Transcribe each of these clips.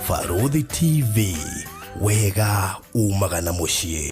Baruthi TV, wega umaga na muciĩ.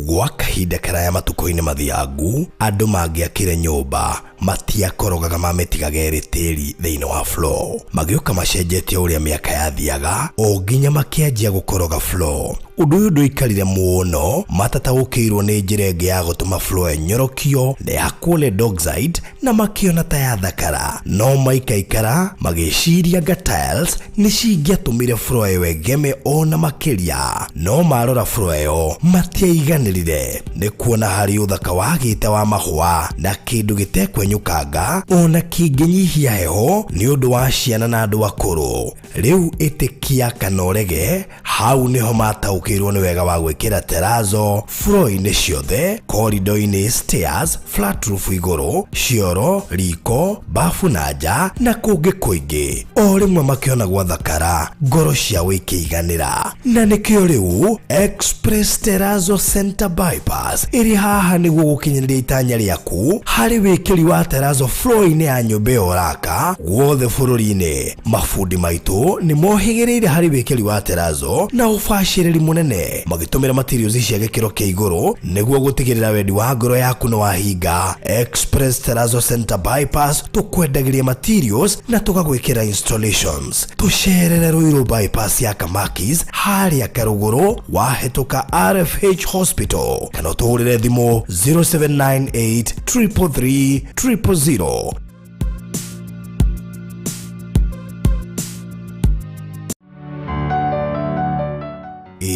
Gwa kahinda karaya matuko-inĩ mathiangu, andũ mangĩakire nyũmba matiakorogaga mamĩtigaga ĩrĩ tĩri thĩinĩ wa floor. Magĩũka macenjetie ũrĩa mĩaka yathiaga, o nginya makĩanjia gũkoroga floor. Ũndũ ũyũ ndũikarire mũno, matataũkĩirwo nĩ njĩra ĩngĩ ya gũtũma floor ĩnyorokio na yakwo dockside, na makĩona ta yathakara. No maikaikara magĩciria nga tiles nĩ cingĩatũmire floor ĩyo ĩgeme ona makĩria. No marora floor ĩyo matiaiganĩrire nĩ kuona harĩ ũthaka wagĩte wa mahũa na kĩndũ gĩtekwenyũkanga ona kĩngĩnyihia heho nĩ ũndũ wa ciana na andũ akũrũ. Rĩu ĩtĩkia kana ũrege, hau nĩho mataũkĩirwo nĩ wega wa gwĩkĩra terrazzo floor-inĩ ciothe, corridor-inĩ, stairs, flat roof igũrũ, cioro, riko, bafu na nja na kũngĩ kũingĩ. O rĩmwe makĩona gwathakara, ngoro ciao ikĩiganĩra. Na nĩkĩo rĩu Express Terrazzo Center Bypass ĩrĩ haha nĩguo gũkinyĩrĩria itanya rĩaku harĩ wĩkĩri wa terrazzo floor-inĩ ya nyũmba ĩyo ũraka guothe bũrũri-inĩ. Mafundi maitũ nĩ mohĩgĩrĩire harĩ wĩkĩri wa terrazzo na ũbacĩrĩri mũnene, magĩtũmĩra materials cia gĩkĩro kĩa igũrũ nĩguo gũtigĩrĩra wendi wa ngoro yaku nĩ wahinga. Express Terrazzo Center Bypass tũkwendagĩria materials na tũgagwĩkĩra installations. Tũcerere Ruiru bypass ya Kamakis harĩa Karũgũrũ wahĩtũka RFH Hospital, kana ũtũhũrĩre thimũ 0798 333 000.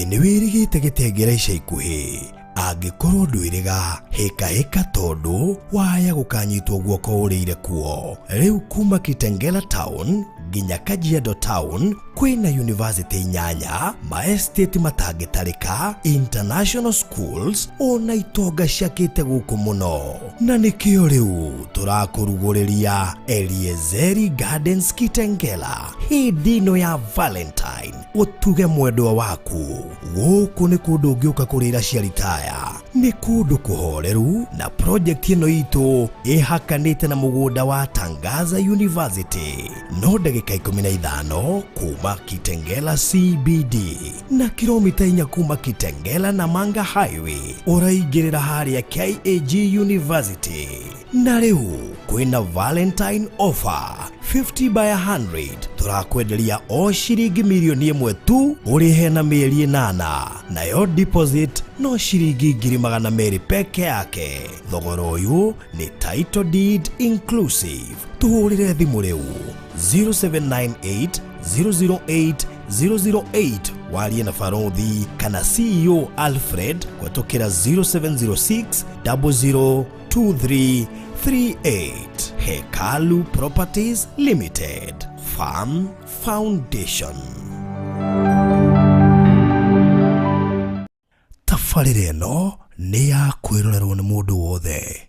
Nĩ wĩrĩgĩte gĩtengera ica ikuhĩ, angĩkorwo ndwĩrĩga hĩka tondũ waya gũkanyitwo guoko ũrĩire kuo. Rĩu kuma Kitengela Town nginya Kajiado Town kwĩna university 8, maestate matangĩtarĩka, international schools ona itonga ciakĩte gũkũ mũno. Na nĩkĩo rĩu tũrakũrugũrĩria Eliezeri Gardens Kitengela hĩndĩ ĩno ya Valentine. Ũtuge mwendwa waku, gũkũ nĩ kũndũ ũngĩũka kũrĩra ciaritaya, nĩ kũndũ kũhoreru, na project ĩno itũ ĩhakanĩte na mũgũnda wa Tangaza University. No ndagĩka 15 kuma Kitengela CBD na kilomita 4 kuma Kitengela na Manga Highway ũraingĩrĩra harĩa KAG University. Na rĩu kwĩna Valentine offer 50 by 100, tũrakwenderia o ciringi mirioni 1 tu ũrĩhe na mĩeri 8, nayo deposit no ciringi 200,000 peke yake. Thogora ũyũ nĩ title deed inclusive. Tũhũrĩre thimũ rĩu 0798 008 008 warie na Baruthi kana CEO Alfred kũhetũkĩra 0706 002338. Hekalu Properties Limited, Farm Foundation. Tabarĩra ĩno nĩ ya kwĩrorerwo nĩ mũndũ wothe.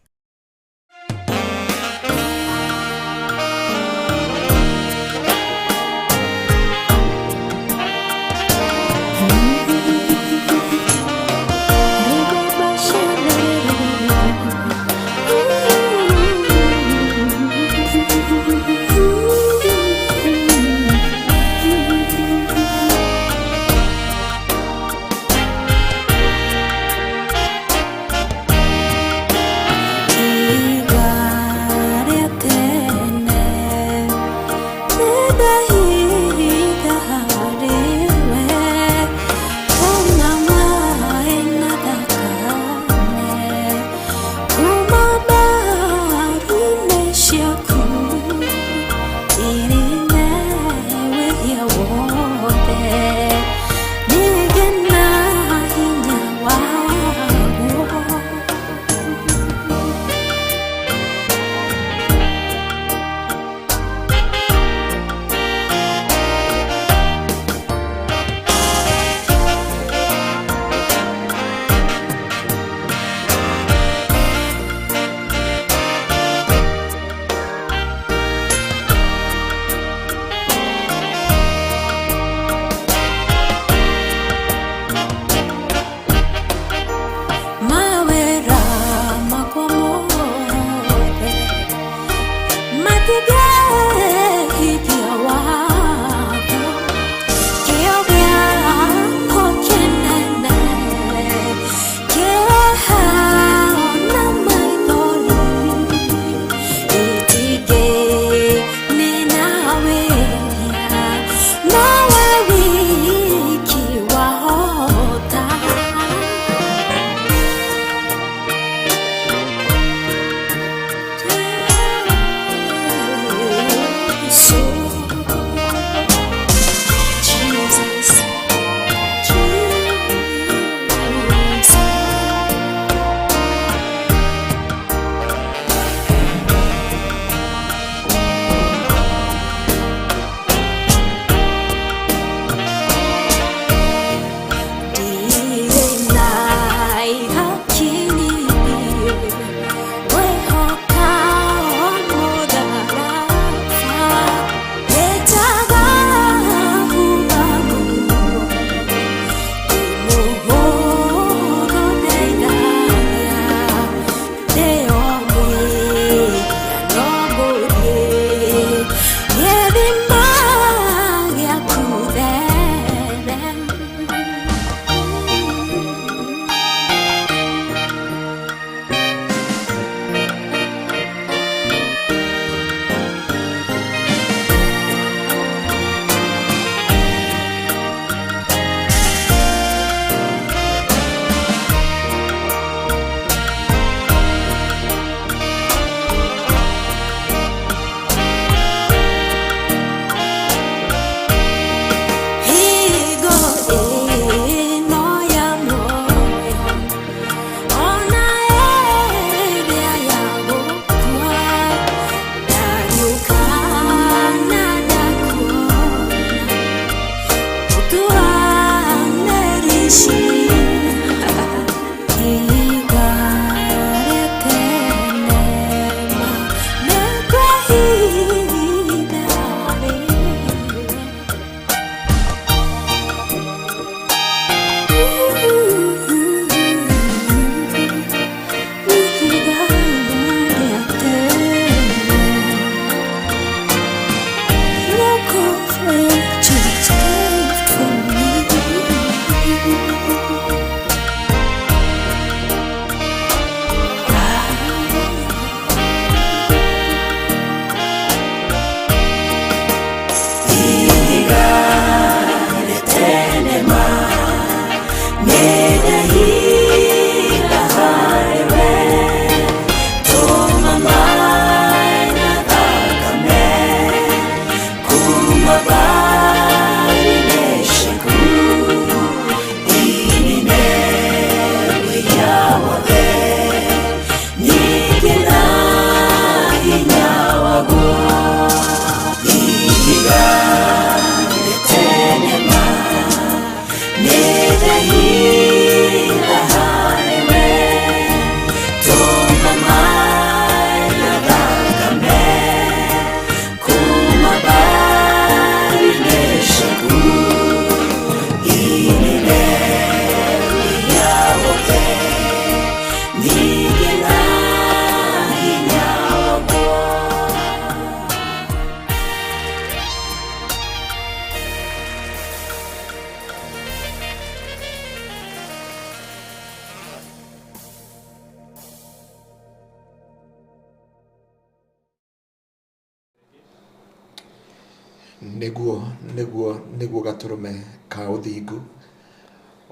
niguo gaturume ka uthingu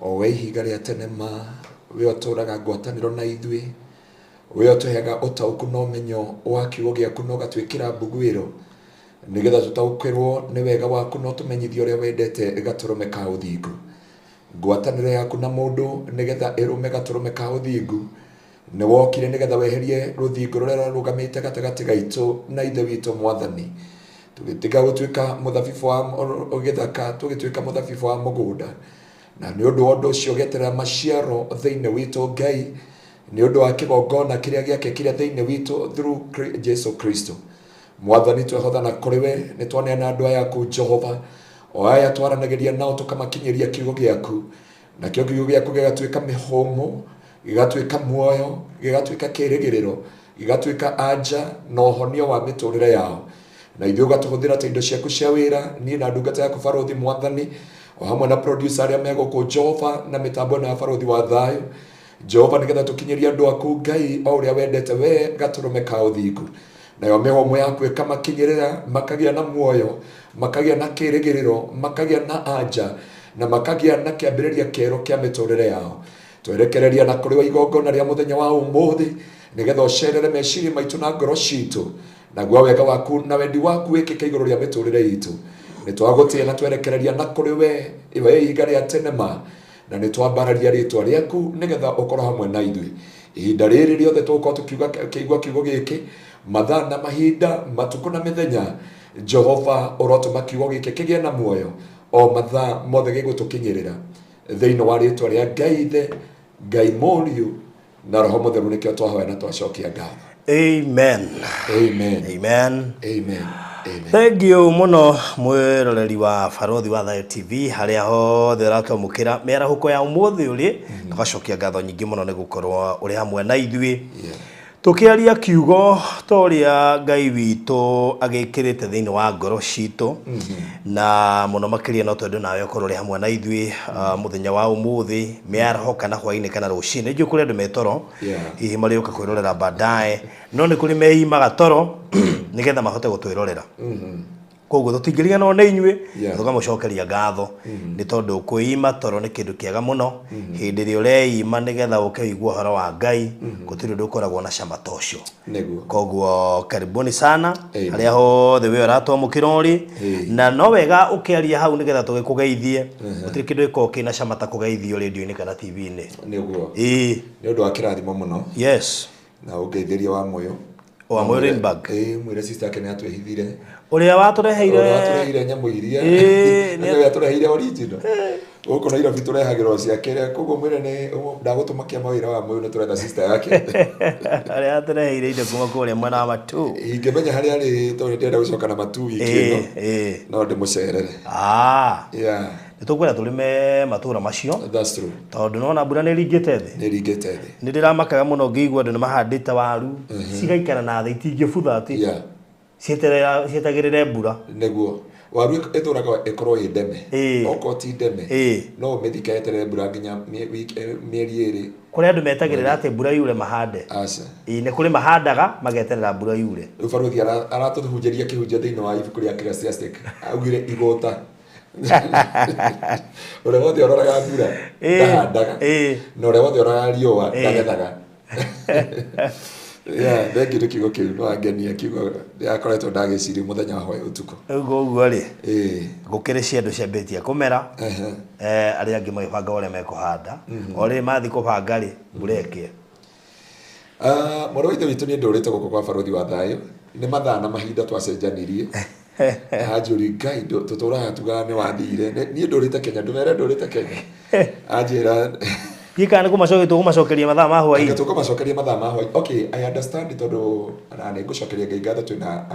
o we ihiga ria tene ma we oturaga ngwataniro na ithui we otuheaga utauku no menyo wa kiugo giaku no gatwikira mbugwiro nigetha tutaukirwo ni wega waku no tumenyithio uria wendete gaturume ka uthingu ngwataniro yaku na mundu nigetha irume gaturume ka uthingu ni wokire nigetha weherie ruthingo ruria rugamite gatagati gaitu na ithe witu mwathani tugitiga gutwika muthabibu wa ugithaka tugitwika muthabibu wa mugunda na ni undu wa undu ucio geterera maciaro thiine witu Ngai ni undu wa kigongona kiria giake kiria thiine witu through Jesus Christo mwathani twehothana kuri we ni twaneana andu aya ku Jehova o aya twaranagiria nao tukamakinyiria kiugo giaku na kiugo giaku gigatwika mihomo gigatwika muoyo gigatwika kirigiriro gigatwika anja no honio wa miturire yao na ithuĩ ugatuhuthira ta indo ciaku cia wira ni na ndungata yaku barothi mwathani o hamwe na producer aria megũkũ Jehova na mitambo na barothi wa thayo Jehova nigetha tukinyiria andu aku Ngai o uria wendete we gaturume ka uthingu nayo mihomo yaku ikamakinyirira makagia na muoyo makagia na kirigiriro makagia na anja na makagia na kiambiriria kero kia miturire yao twerekereria na kuri wa igongona ria muthenya wa umuthi nigetha ucerere meciria maitu na ngoro citu na gwa wega waku na wendi waku wikike iguru ria miturire itu ni twagutia na twerekereria na kuri we iwe ihiga ria tene ma na ni twambararia ritwa riaku nigetha ukorwo hamwe na ithui ihinda riri riothe tuko tukiuga kiigwa kiugo giki mathaa na mahinda matuku na mithenya Jehova urotuma kiugo giki kigie na muoyo o mathaa mothe gigutukinyirira thiini wa ritwa ria Ngai ithe Ngai moriu na roho mutheru nikio twahoya na twacokia ngatho. Amen. Amen. Amen. Amen. Amen. Thank you muno mwiroreri wa Barothi wa Thayo TV haria hothe rakamukira merahuko ya umuthi uri tugacokia ngatho nyingi muno ni gukorwo uri hamwe na ithui tukiaria kiugo toria Ngai witu agikirite thiini wa ngoro citu na muno makiria no twendu nawe ukorwo uri hamwe na ithui muthenya wa umuthi miaraho kana hwaini kana rucini nju kuri andu metoro hihi mari uka kwirorera baadaye no ni kuri mehimaga toro nigetha mahote gutwirorera koguo tutingirigana na inyue tugamucokeria ngatho ni tondu kuima toro ni kindu kiega muno hindi ri ureima nigetha ukeigua horo wa Ngai gutiri ndukoragwo na cama tocio koguo karibuni sana haria hothe we uratwamukira uri na no wega ukiaria hau nigetha tugikugeithie gutiri kindu giko kina cama ta kugeithio radio-ini kana TV-ini niguo ni undu wa kirathimo muno yes na ugeithiria wa moyo wa Morenberg mwire sister yake ni atwehithire uria watureheire nyamu iria ni atureheire original uko na Nairobi turehagirwo ciake koguo mwire ni ndagutuma kia mawira wa moyo ni turetha sister yake aria atureheire inde kuma kuria mwana wa matu ingimenya hari ari to ndenda gucoka na matu wiki no ndimucerere yeah nitukwira tulime matura macio that's true tondu nona mbura ni ringite thi ni ndiramakaga muno ngiigua andu ni mahandite waru cigaikara na thai itingibutha ati cietagirire mbura niguo waru ithuraga ikorwo i ndeme oko ti ndeme no methika eterere mbura nginya mieri iri kuri andu metagirira ati mbura yure mahande ni kuri mahandaga mageterera mbura yure Barothi aratuhunjeria kihunjia thiini wa ibuku ria Ecclesiastic augire igota ore wothe oraga mbura ndahandaga no ore wothe oraga riua ndagethaga thank you kiugo kiu no angenia kiugo akoretwo ndagiciri muthenya wa utuko uguo ri gukire ciandu ciambitie kumera aria angi magibanga uria mekuhanda ori mathi kubanga ri bureke moro ithu witu ni ndurite guko kwa Barothi wa Thayo ni mathaa na mahinda twacenjanirie ajuri Ngai tuturaga tugane wathire ni ndurite Kenya ndumere ndurite Kenya ajira Yikana kumacokeria mathaa ma hwaini. Tukumacokeria mathaa ma hwaini. Okay, I understand tondu ana ngucokeria Ngai ngatho twina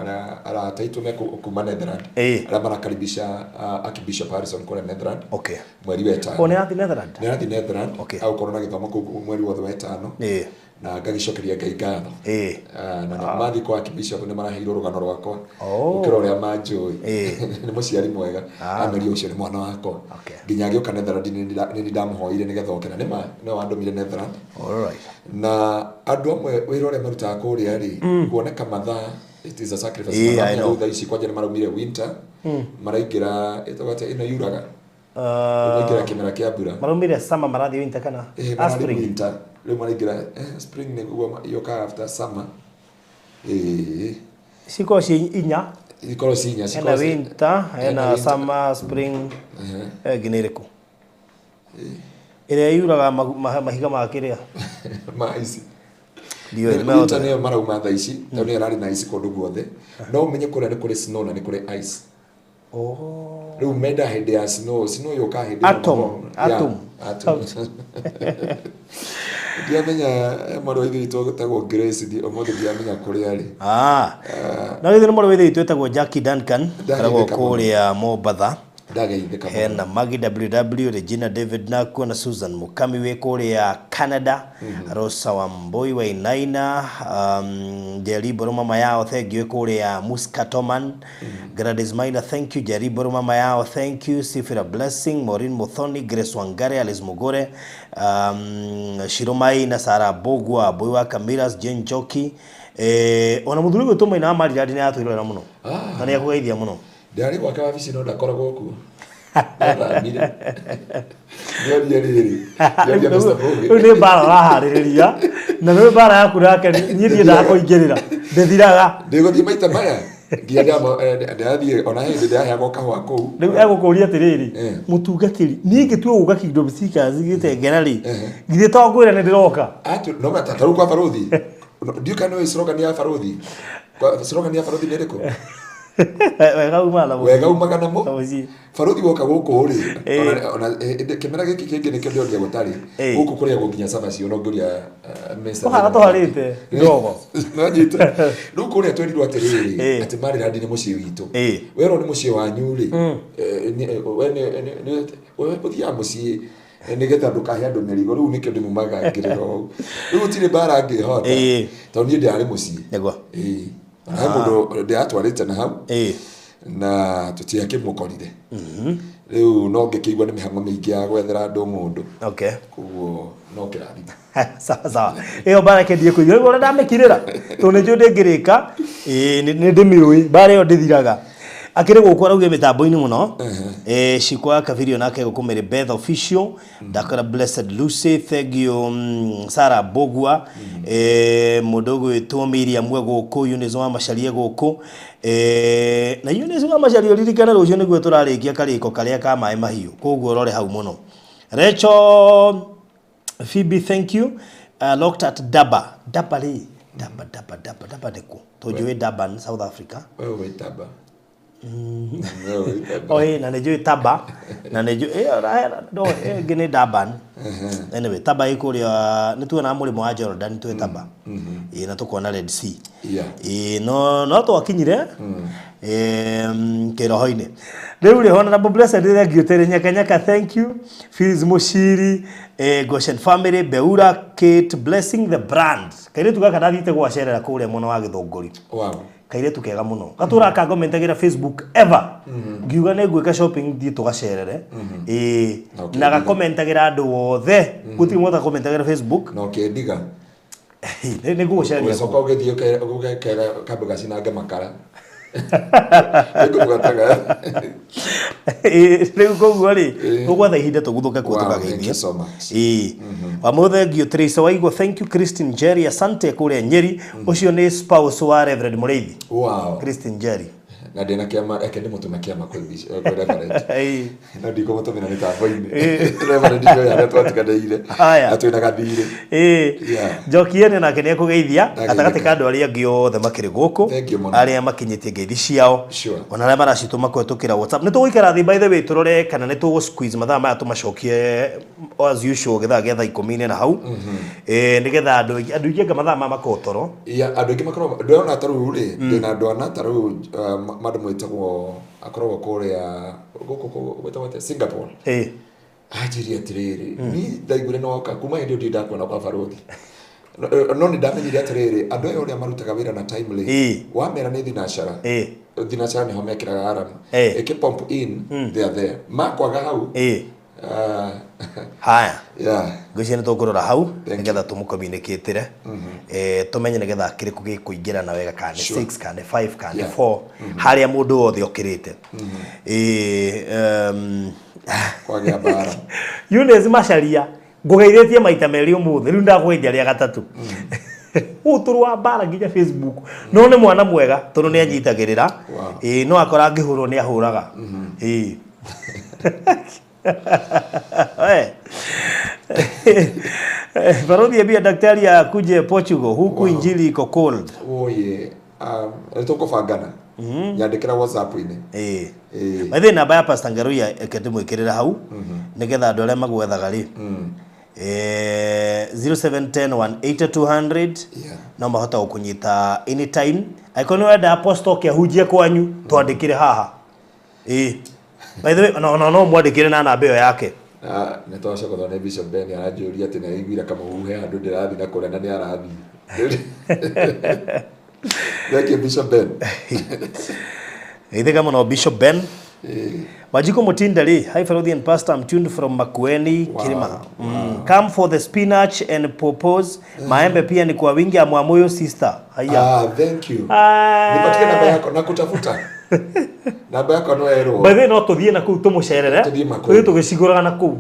ara taitu me kuma Netherland. Ara marakaribisha Archbishop Harrison kule Netherland. Okay. Mweri wa 5. One athi Netherland. Ne athi Netherland. Okay. Au korona githomo ku mweri wa 5. na ngagicokeria Ngai ngatho na mathi kwa Bishop ni maraheirwo rugano rwakwa ukira uria manjui ni muciari mwega ameri ucio ni mwana wakwa nginya agioka Netherland ni ndamuhoire nigetha okena ni ma no andumire Netherland na andu amwe wira uria marutaga kuria ri kuoneka mathaa it is a sacrifice thaa ici kwanja ni maraumire winter maraingira itagate ino yuraga maraingira kimera kia mbura maraumire summer marathi winter kana spring winter leo maraingira spring ni guo yoka after summer siko si inya ikoro si inya siko winter ena summer spring giniriko ile yuraga mahiga makiria maici ndio winter ni marauma thaa ici tani arari na ici kondu guothe no umenye kuria ni kuri snow na ni kuri ice Rĩu menda hĩndĩ ya snow yoka hĩndĩ atom ndiamenya mwarĩ wa ithe witũ wĩtagwo Grace ũmũthĩ ndiamenya kũrĩa arĩ na githĩ nĩ mwarĩ wa ithe witũ wĩtagwo Jackie Duncan karagwo kũrĩa Mombatha ndageithĩka hena Magi WW Regina David Nakwa na Susan Mukami wĩ kũrĩa Canada Rosa Wamboi wa Inaina Jeriboro mama yao thank you kũrĩa Muscatoman Gladys Maina thank you Jeriboro mama yao thank you Sifira Blessing Maureen Muthoni Grace Wangare Alice Mugore Shiromai na Sara Bogwa Boy wa Kamiras Jane Joki ona muthuri gwe tuma ina mari radi na atwirora muno na ni akugeithia muno ndari gwaka wabici no ndakoragwo kuo ndathamire ni bara raharĩrĩria na nĩ bara yaku rake niĩ ndiendaga kũingĩrĩra ndĩthiraga ndĩgũthiĩ maita maya ndiathiĩ ona hĩndĩ ndĩraheagwo kahũa kũu rĩu egũkũria atĩrĩrĩ mũtungatĩri niĩ ngĩtua gũka Kingdom Seekers gĩtengera rĩ githĩ to ngwĩra nĩ ndĩroka no matatarũ kwa barothi ndiuka no slogan ya barothi slogan ya barothi nĩ ĩrĩkũ wega umaga namo barothi woka gũkũ rĩ ona kĩmera gĩkĩ kĩngĩ nĩkĩo ndĩongia gũtarĩ gũkũ kũrĩa gũkinya cabaci ona ngũria mesa ũhana tũharĩte ndogo nonyite rĩu kũrĩa twerirwo atĩrĩrĩ atĩ Maryland nĩ mũciĩ witũ werwo nĩ mũciĩ wanyu rĩ we ũthiaga mũciĩ nigetha ndukahe andu merigo riu nikio ndimumaga ngirira o riu tiri bara ngihota tondũ niĩ ndarĩ mũciĩ nĩguo he mũndũ ndiatwarĩte na hau na tũtiakĩmũkorire rĩu no ngĩkĩigua nĩ mĩhang'o mĩingĩ ya gwethera andũ mũndũ koguo no kĩrathima sawa ĩyo bara kĩndie kũigua rĩu ona ndamĩkirĩra tondũ nĩ njũĩ ndĩngĩrĩka nĩ ndĩmĩũĩ bara ĩyo ndĩthiraga akire gũkũ arauge mĩtambo-inĩ mũno cikwa kavirio nake gũkũmĩrĩ Beth Official Dakara Blessed Lucy thank you Sarah Bogwa mũndũ gwĩtwo Miriam gũkũ Eunice wa Macharia gũkũ na Eunice wa Macharia ririkana rũciũ nĩguo tũrarĩkia karĩko karĩa ka maĩ mahiũ koguo rore hau mũno Rachel Phoebe thank you looked at Daba rĩ Daba nĩkũ tũnjũĩ Durban South Africa wewe Daba na nĩ njũĩ Taba na nĩ njũĩ ngĩ nĩ Durban anyway Taba ĩkũrĩa nĩ tuonaga mũrĩmo wa Jordan twĩ Taba na tũkona Red Sea no twakinyire kĩroho-inĩ rĩu rĩ Honorable Blessed thank you tere nyakanyaka thank you Phyllis Mushiri Goshen family Beura Kate Blessing the brand kairĩtu gaka ndathite gwacerera kũrĩa mwena wa Gĩthũngũri kairĩtu kega mũno gatura kagomentagĩra Facebook ever ngiuga nĩ ngwĩka shopping thiĩ tũgacerere na gakomentagĩra andũ othe gũtirĩ mũndũ akomentagĩra Facebook no kĩndiga nĩ ngũgũcereria ũgĩcoka ũgĩthiĩ ũgekĩra kambuga cinange makara rĩu koguo rĩ ũgwetha ihinda tũguthũke kuo tũkageithie wamũthengio Teresa Waigua thank you Christine Jerry asante kũrĩa Nyeri ũcio nĩ spouse wa Reverend Mũrĩithi Christine Jerry na ndina kiama eke ndi mutume kiama kwa reverend na ndiko mutume na mitambo-ini reverend ndio ya twatikanĩire atwĩna gathirĩ njokiene nake nĩ ekũgeithia gatagatĩ ka andũ arĩa angĩ othe makĩrĩ gũkũ arĩa makinyĩtie ngeithi ciao ona arĩa maracitũma kũhetũkĩra WhatsApp nĩ tũgũikara thĩ by the way tũrore kana nĩ tũgũ squeeze mathaa maya tũmacokie as usual gĩthaa gĩa thaa 10 na hau nĩgetha andũ aingĩ anga mathaa maya makorwo toro andũ aingĩ makorwo ndĩrona tarũ rĩ ndĩna andũ ana tarũ madam wetagwo akoragwo kũrĩa gũkũ wetagwo Singapore anjirie atĩrĩrĩ ni ndaigure no oka kuma hĩndĩ ĩyo ndakuona kwa barothi no ni ndamenyire atiriri andu ayo uria marutaga wira na timely wamera ni thinacara thinacara ni ho mekiraga alarm ikipomp in they are there makwaga hau haya ngwĩciria nĩ tũkũrora hau nĩgetha tũmũcommunicatĩre tũmenye nĩgetha kĩrĩkũ gĩkũingĩra na wega kana 6 kana 5 kana 4 harĩa mũndũ wothe okĩrĩte kwagĩa bara Eunice Macharia ngũgeithĩtie maita merĩ ũmũthĩ rĩu ndagũgeithia rĩa gatatũ ũtũrwa bara nginya Facebook no nĩ mwana mwega tondũ nĩ anyitagĩrĩra no akora ngĩhũrwo nĩ ahũraga Barodhi bia daktari akuje Portugal huku injili iko cold. Oye. Tukubangana. Nyandikira WhatsApp ine. Mathe namba ya Pastor Ngaruiya ekendimwikirira hau nigetha andu aria magwethaga ri. 0710180200 no mahota gukunyita anytime. Aikoni wenda apostle ke hujie kwanyu twandikire haha. By the way, no mwandikire na namba iyo yake. Nitosha kuthone Bishop Ben arajuria ati na igwira kama uhe andu ndirathi na kurena ni arathi. Thank you Bishop Ben. Kama no Bishop Ben. Majiko Mutinda ri, hi Father and Pastor, I'm tuned from Makueni, Kirima. Come for the spinach and pawpaws. Maembe pia ni kwa wingi amwamoyo sister. Haya. Thank you. Nipatie namba yako nakutafuta. Namba yako no ero. By the way no tuthie na ku tumucerere. Tuthie tugiciguraga na ku.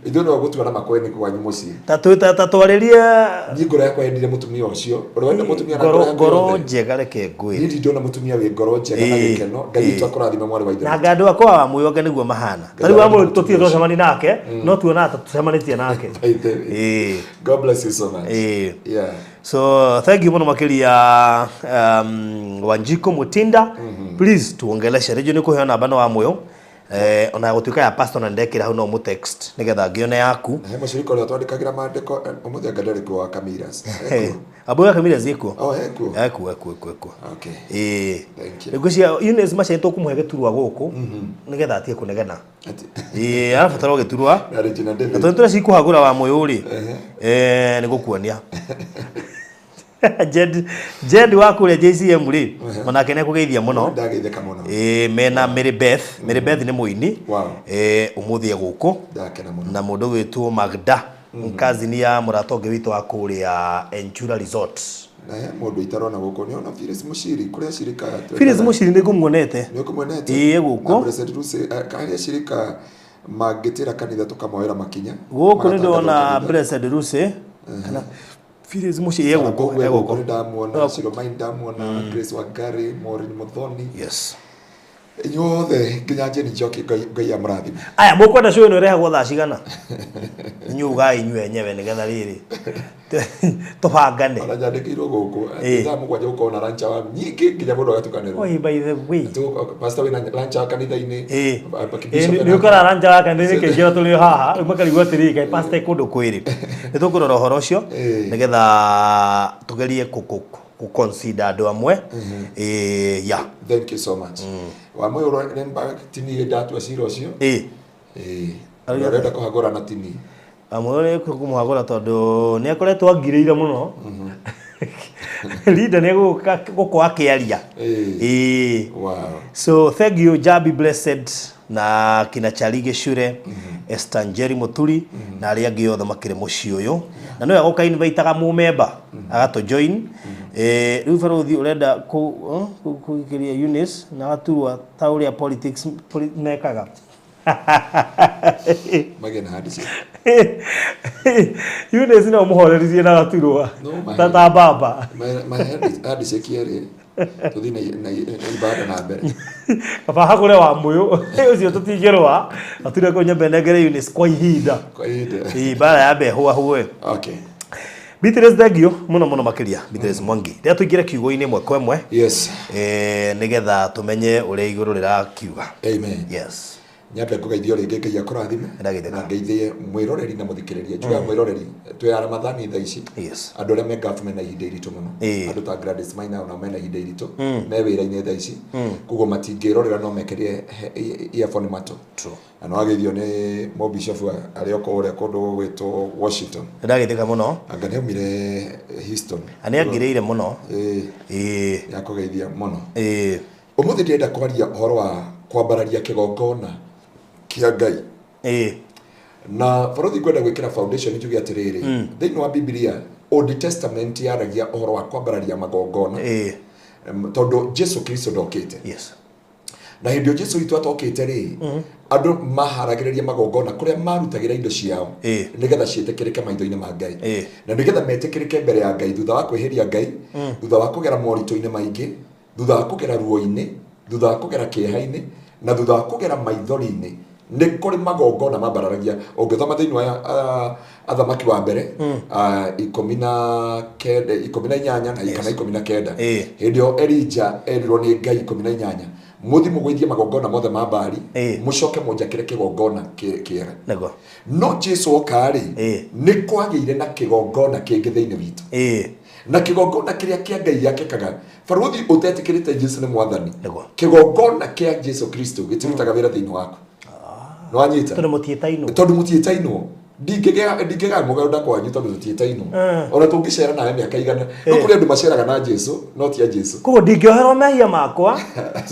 Ithu no gutwara Makueni kwa nyumuci. Tatwariria ngoro yakwa endire mutumia ucio. Urwenda mutumia na ngoro njega reke ngwire. Ndi ndona mutumia wi ngoro njega na gikeno. Ngai twakurathima mwari wa ithe. Na gandu akwa wa muyoga niguo mahana. Tari wa mu tutie twacemani nake no tuona ata tucemanitie nake. God bless you so much. So thank you muno makiria Wanjiko Mutinda. Please tuongeleshe rejo ni kuheana namba no wa moyo ona gutuika ya pastor na ndekira hau no mu text nigetha ngione yaku muciriko ria twandikagira mandiko umuthi ngadari kwa Kamiras abuya Kamiras iko eko okay thank you ngwĩcia Eunice Macharia tũkũmũhe gĩturwa gũkũ nigetha atie kũnegena arabatara gĩturwa na tũtũra cikũhagũra wa moyo ri nĩ gũkuonia Jed wa kule JCM ri onake ne kugeithia muno ndageitheka muno mena Mary Beth ni muini umuthi guku na mundu witwo Magda mkazi ya muratonge wito wa kule ya Enchura Resort na mundu itarona guku ni ona Phyllis Mushiri kule shirika Phyllis Mushiri ni kumwonete guku president Ruse kale shirika magitira kanitha tukamwera makinya guku ni ndona president Ruse kana Phyllis Mushiri ego ndamuona Shiro Mind ndamuona Grace Wangari Maureen Muthoni inyuothe nginya Jeni Njoki Ngai amrathime aya mukwenda show ino rehagwo thaa cigana nyuga inyue enyewe nigetha riri tubangane ana nyandikirwo guku thaa mugwanja gukorwo na rancha wa nyingi nginya mundu agatukanirwo by the way pastor wina rancha wa kanitha-ini ni ukora rancha wa kanitha-ini kengira tuli haha makarigwo atiri kai pastor kundu kwiri ni tukurora horo ucio nigetha tugerie ku consider andu amwe thank you so much wa moyo ro remba tini ndatwa cira ucio arenda kuhagura na tini amwe kumuhagura tondu ni akoretwo angireire muno leader ne guko akiaria wow so thank you Jabi Blessed na kina Charige Shure Estanjeri Muturi na aria angi othe makire muci uyu na no agoka invitaga mu member agato join riu Barothi urenda kuikiria Eunice na aturwa tauria politics mekaga magena hadisi Eunice no muhorerizie na aturwa tata baba hadisi kiere tuthina na ibada na mbere baba hakure wa muyo ucio tutigirwa ature ko nyembe negere Eunice kwa ihinda bara ya beho ahwe okay Beatrice Dagio muno makiria Beatrice Mwangi ria tuingire kiugo-ini imwe kwa imwe yes nigetha tumenye uria iguru rira kiuga amen yes nyambe kugeithio ringi Ngai akurathime na ngeithie mwiroreri na muthikiriria juga mwiroreri twe ya Ramadhani tha ici andu aria me government na ihinda iritu muno andu ta Gladys Maina na mena ihinda iritu me wira-ini tha ici kugo matingirorera no mekerie earphone mato ano ageithio ni mo bishop aria okore kundu gwitwo Washington ndagithika muno anga ni umire Houston ani angireire muno ya kugeithia muno umuthi ndienda kwaria uhoro wa kwambararia kigongona kia Ngai na farodhi kwenda gwikira foundation njugi atiriri thiini wa Biblia Old Testament yaragia uhoro wa kwambararia magongona tondu Jesu Kristo ndokite na hindio Jesu itu atokite ri andu maharagiriria magongona kuria marutagira indo ciao nigetha cietekirike maitho-ini ma Ngai na nigetha metekirike mbere ya Ngai thutha wa kweheria Ngai thutha wa kugera morito-ini maingi thutha wa kugera ruo-ini thutha wa kugera kieha-ini na thutha wa kugera maithori-ini ni kuri magongona mambararagia ungithoma thiini wa athamaki wa mbere 18 na 19 hindio Elija erirwo ni Ngai 18 muthi mugwithie magongona mothe ma Baali mucoke munjakire kigongona kiega no Jesu okari ni kwagiire na kigongona kingi thiini witu na kigongona kiria kia Ngai yakekaga faruthi utetikirite Jesu ni mwathani kigongona kia Jesu Kristo gitirutaga wira thiini waku no anyita tondu mutietaino ndingega mugaruda kwanyu tondu mutietaino ona tungicera nawe miaka igana no kuri andu maceraga na Jesu no ti Jesu kugo ndingioherwo mehia makwa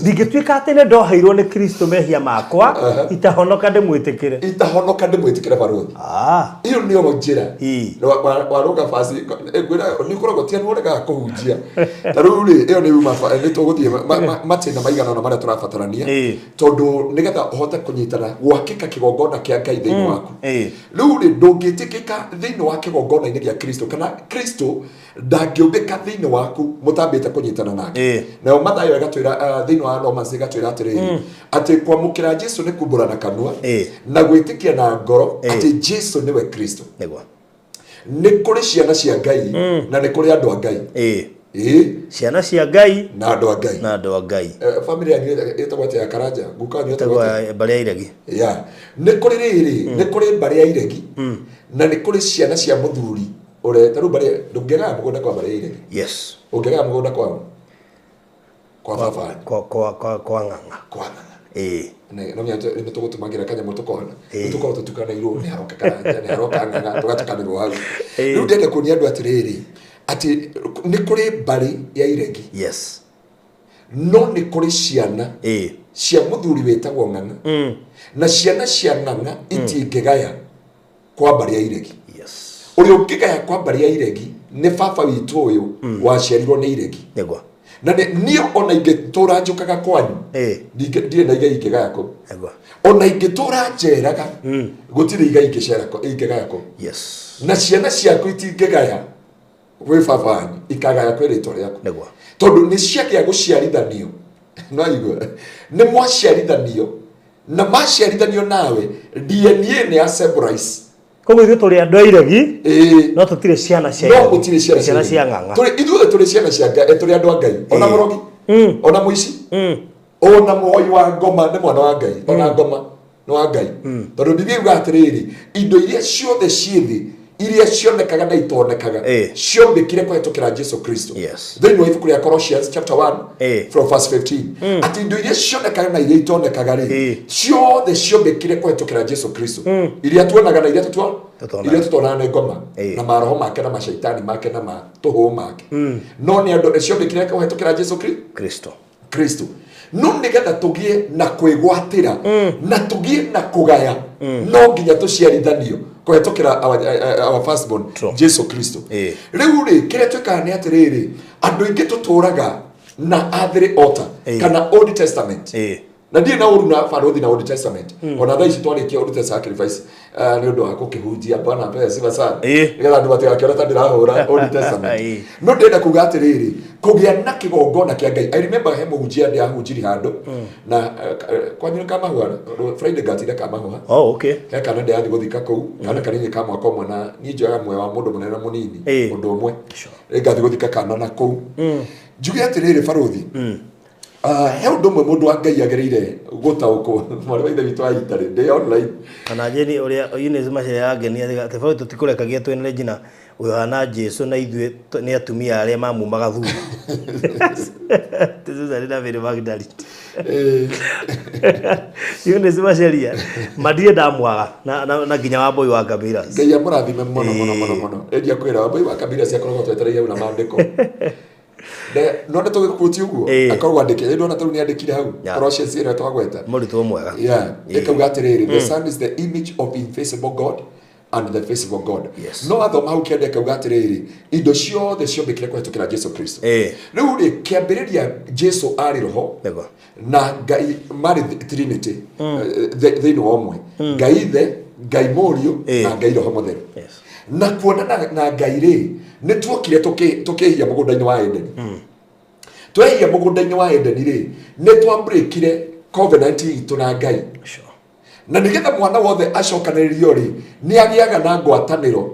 ndingituika atene ndoheirwo ni Kristo mehia makwa itahonoka ndimwitikire faruthi iyo ni yo njira waruga fasi gwira ni kuragwo ti anu urega kuhunjia taru ri iyo ni uma ni tuguthie matina maigana na maria turabatarania tondu nigetha uhote kunyitana gwakika kigongona kia Ngai thiini waku ri ndungitikika thiini wa kigongona-ini gia Kristo kana Kristo ndangiumbika thiini waku mutambite kunyitana nake na Mathayo agatwira thiini wa Romans agatwira atiriri ati kwamukira Jesu ni kumbura na kanua na gwitikia na ngoro ati Jesu niwe Kristo ni kuri ciana cia Ngai na ni kuri andu a Ngai ciana cia Ngai na andu a Ngai family yanyu itagwate ya Karanja gukanyu itagwate baria iregi ni kuri riri ni kuri baria iregi na ni kuri ciana cia muthuri ureta ru baria ndungega mugunda kwa baria iregi ungega mugunda kwa baba kwa nganga no myanto ni tugutumagira kanya mutukona tukorwo tutukana iru ni haroka nganga tugatukanirwo hau riu ndende kunia andu atiriri ati ni kuri bari ya iregi no ni kuri ciana cia muthuri wetagwo ng'ang'a na ciana cia ng'ang'a itingegaya kwa bari ya iregi uri ukigaya kwa bari ya iregi ni baba witu uyu waciarirwo ni iregi na nio ona ingitura njukaga kwanyu ndire na igai ingegaya ko ona ingitura njeraga gutire igai ingegaya ko na ciana ciaku itingegaya we baba ikagaya kwiritwo riaku tondu ni ciagia guciarithanio no igwe ni mwaciarithanio na maciarithanio nawe DNA ni assemblies koguo ithuĩ tũrĩ andũ a iregi no tũtirĩ ciana cia ng'ang'a ithuothe tũrĩ ciana cia Ngai tũrĩ andũ a Ngai ona mũrogi ona mũici ona muoyi wa ngoma nĩ mwana wa Ngai ona ngoma nĩ wa Ngai tondũ Biblia yuga atĩrĩrĩ indo iria ciothe ciĩ thĩ iria cionekaga na itonekaga cionekire kũhetũkĩra Jesu Kristo thĩinĩ wa ibuku rĩa Colossians chapter 1 from verse 15 atĩ indo iria cionekaga na iria itonekaga rĩ ciothe cionekire kũhetũkĩra Jesu Kristo iria tuonaga na iria tũtonaga nĩ ngoma na maroho make na macaitani make na matũhũ make no nĩ andũ cionekire kũhetũkĩra Jesu Kristo no nigetha tugie na kwigwatira na tugie na kugaya no nginya tuciarithanio kuhetũkĩra our firstborn Jesu Kristo riu ri kire twikaga ni atiriri andu ingi tuturaga na athiri altar kana Old Testament na ndiye na uruna farothi na Old Testament ona thaa ici twarikia Old Sacrifice ni undu wa gukihunjia Bwana mpe sifa sana nigetha andu matigakiona ta ndirahura Old Testament no ndenda kuga atiriri kugia na kigongona kia Ngai I remember he muhunjia ndi ahunjiri handu na kwanyu kama huwa Friday gatire kama huwa he kana ndi athi guthika kuu kana kanini ka mwaka umwe na ni njoya mwe wa mundu munene munini mundu umwe ngathi guthika kana na kuu njuge atiriri farothi he undu mwe mundu wa Ngai agereire gutaukwo mwari wa ithe witu aitari ndi online kana jeni uria Eunice Macharia yangenia tafauti tutikurekagia twene jina uyana Jesu na ithuĩ nĩ atumia arĩa mamumaga thutha tuzari na vile Magdalene Eunice Macharia madie ndamwaga na nginya wa boy wa Kabira Ngai amũrathime mũno endia kwĩra wa boy wa Kabira ciakoragwo twetereire hau na maandĩko no nä tå gä kå ti å guo akorwo andä kä ndona tå nä andä kire hau Colossians ä no twagweta må ritå mwega ĩkauga atä rä rä the son is the image of invisible God and the visible God. No athoma hau kĩanda ĩkauga atä rä rĩ indo ciothe ciombĩkire kũhetũkĩra Jesu Kristo rĩu rĩ kĩambĩrĩria Jesu arĩ roho na Ngai marĩ Trinity thĩinĩ wa ũmwe Ngai ithe Ngai mũriũ na Ngai roho mũtheru na kuonana na Ngai rĩ nĩ tuokire tũkĩhia mũgũnda-inĩ wa Edeni twehia mũgũnda-inĩ wa Edeni rĩ nĩ twambreakire covenant itũ na Ngai na nĩgetha mwana wothe acokanĩrĩrio rĩ nĩ agĩaga na ngwatanĩro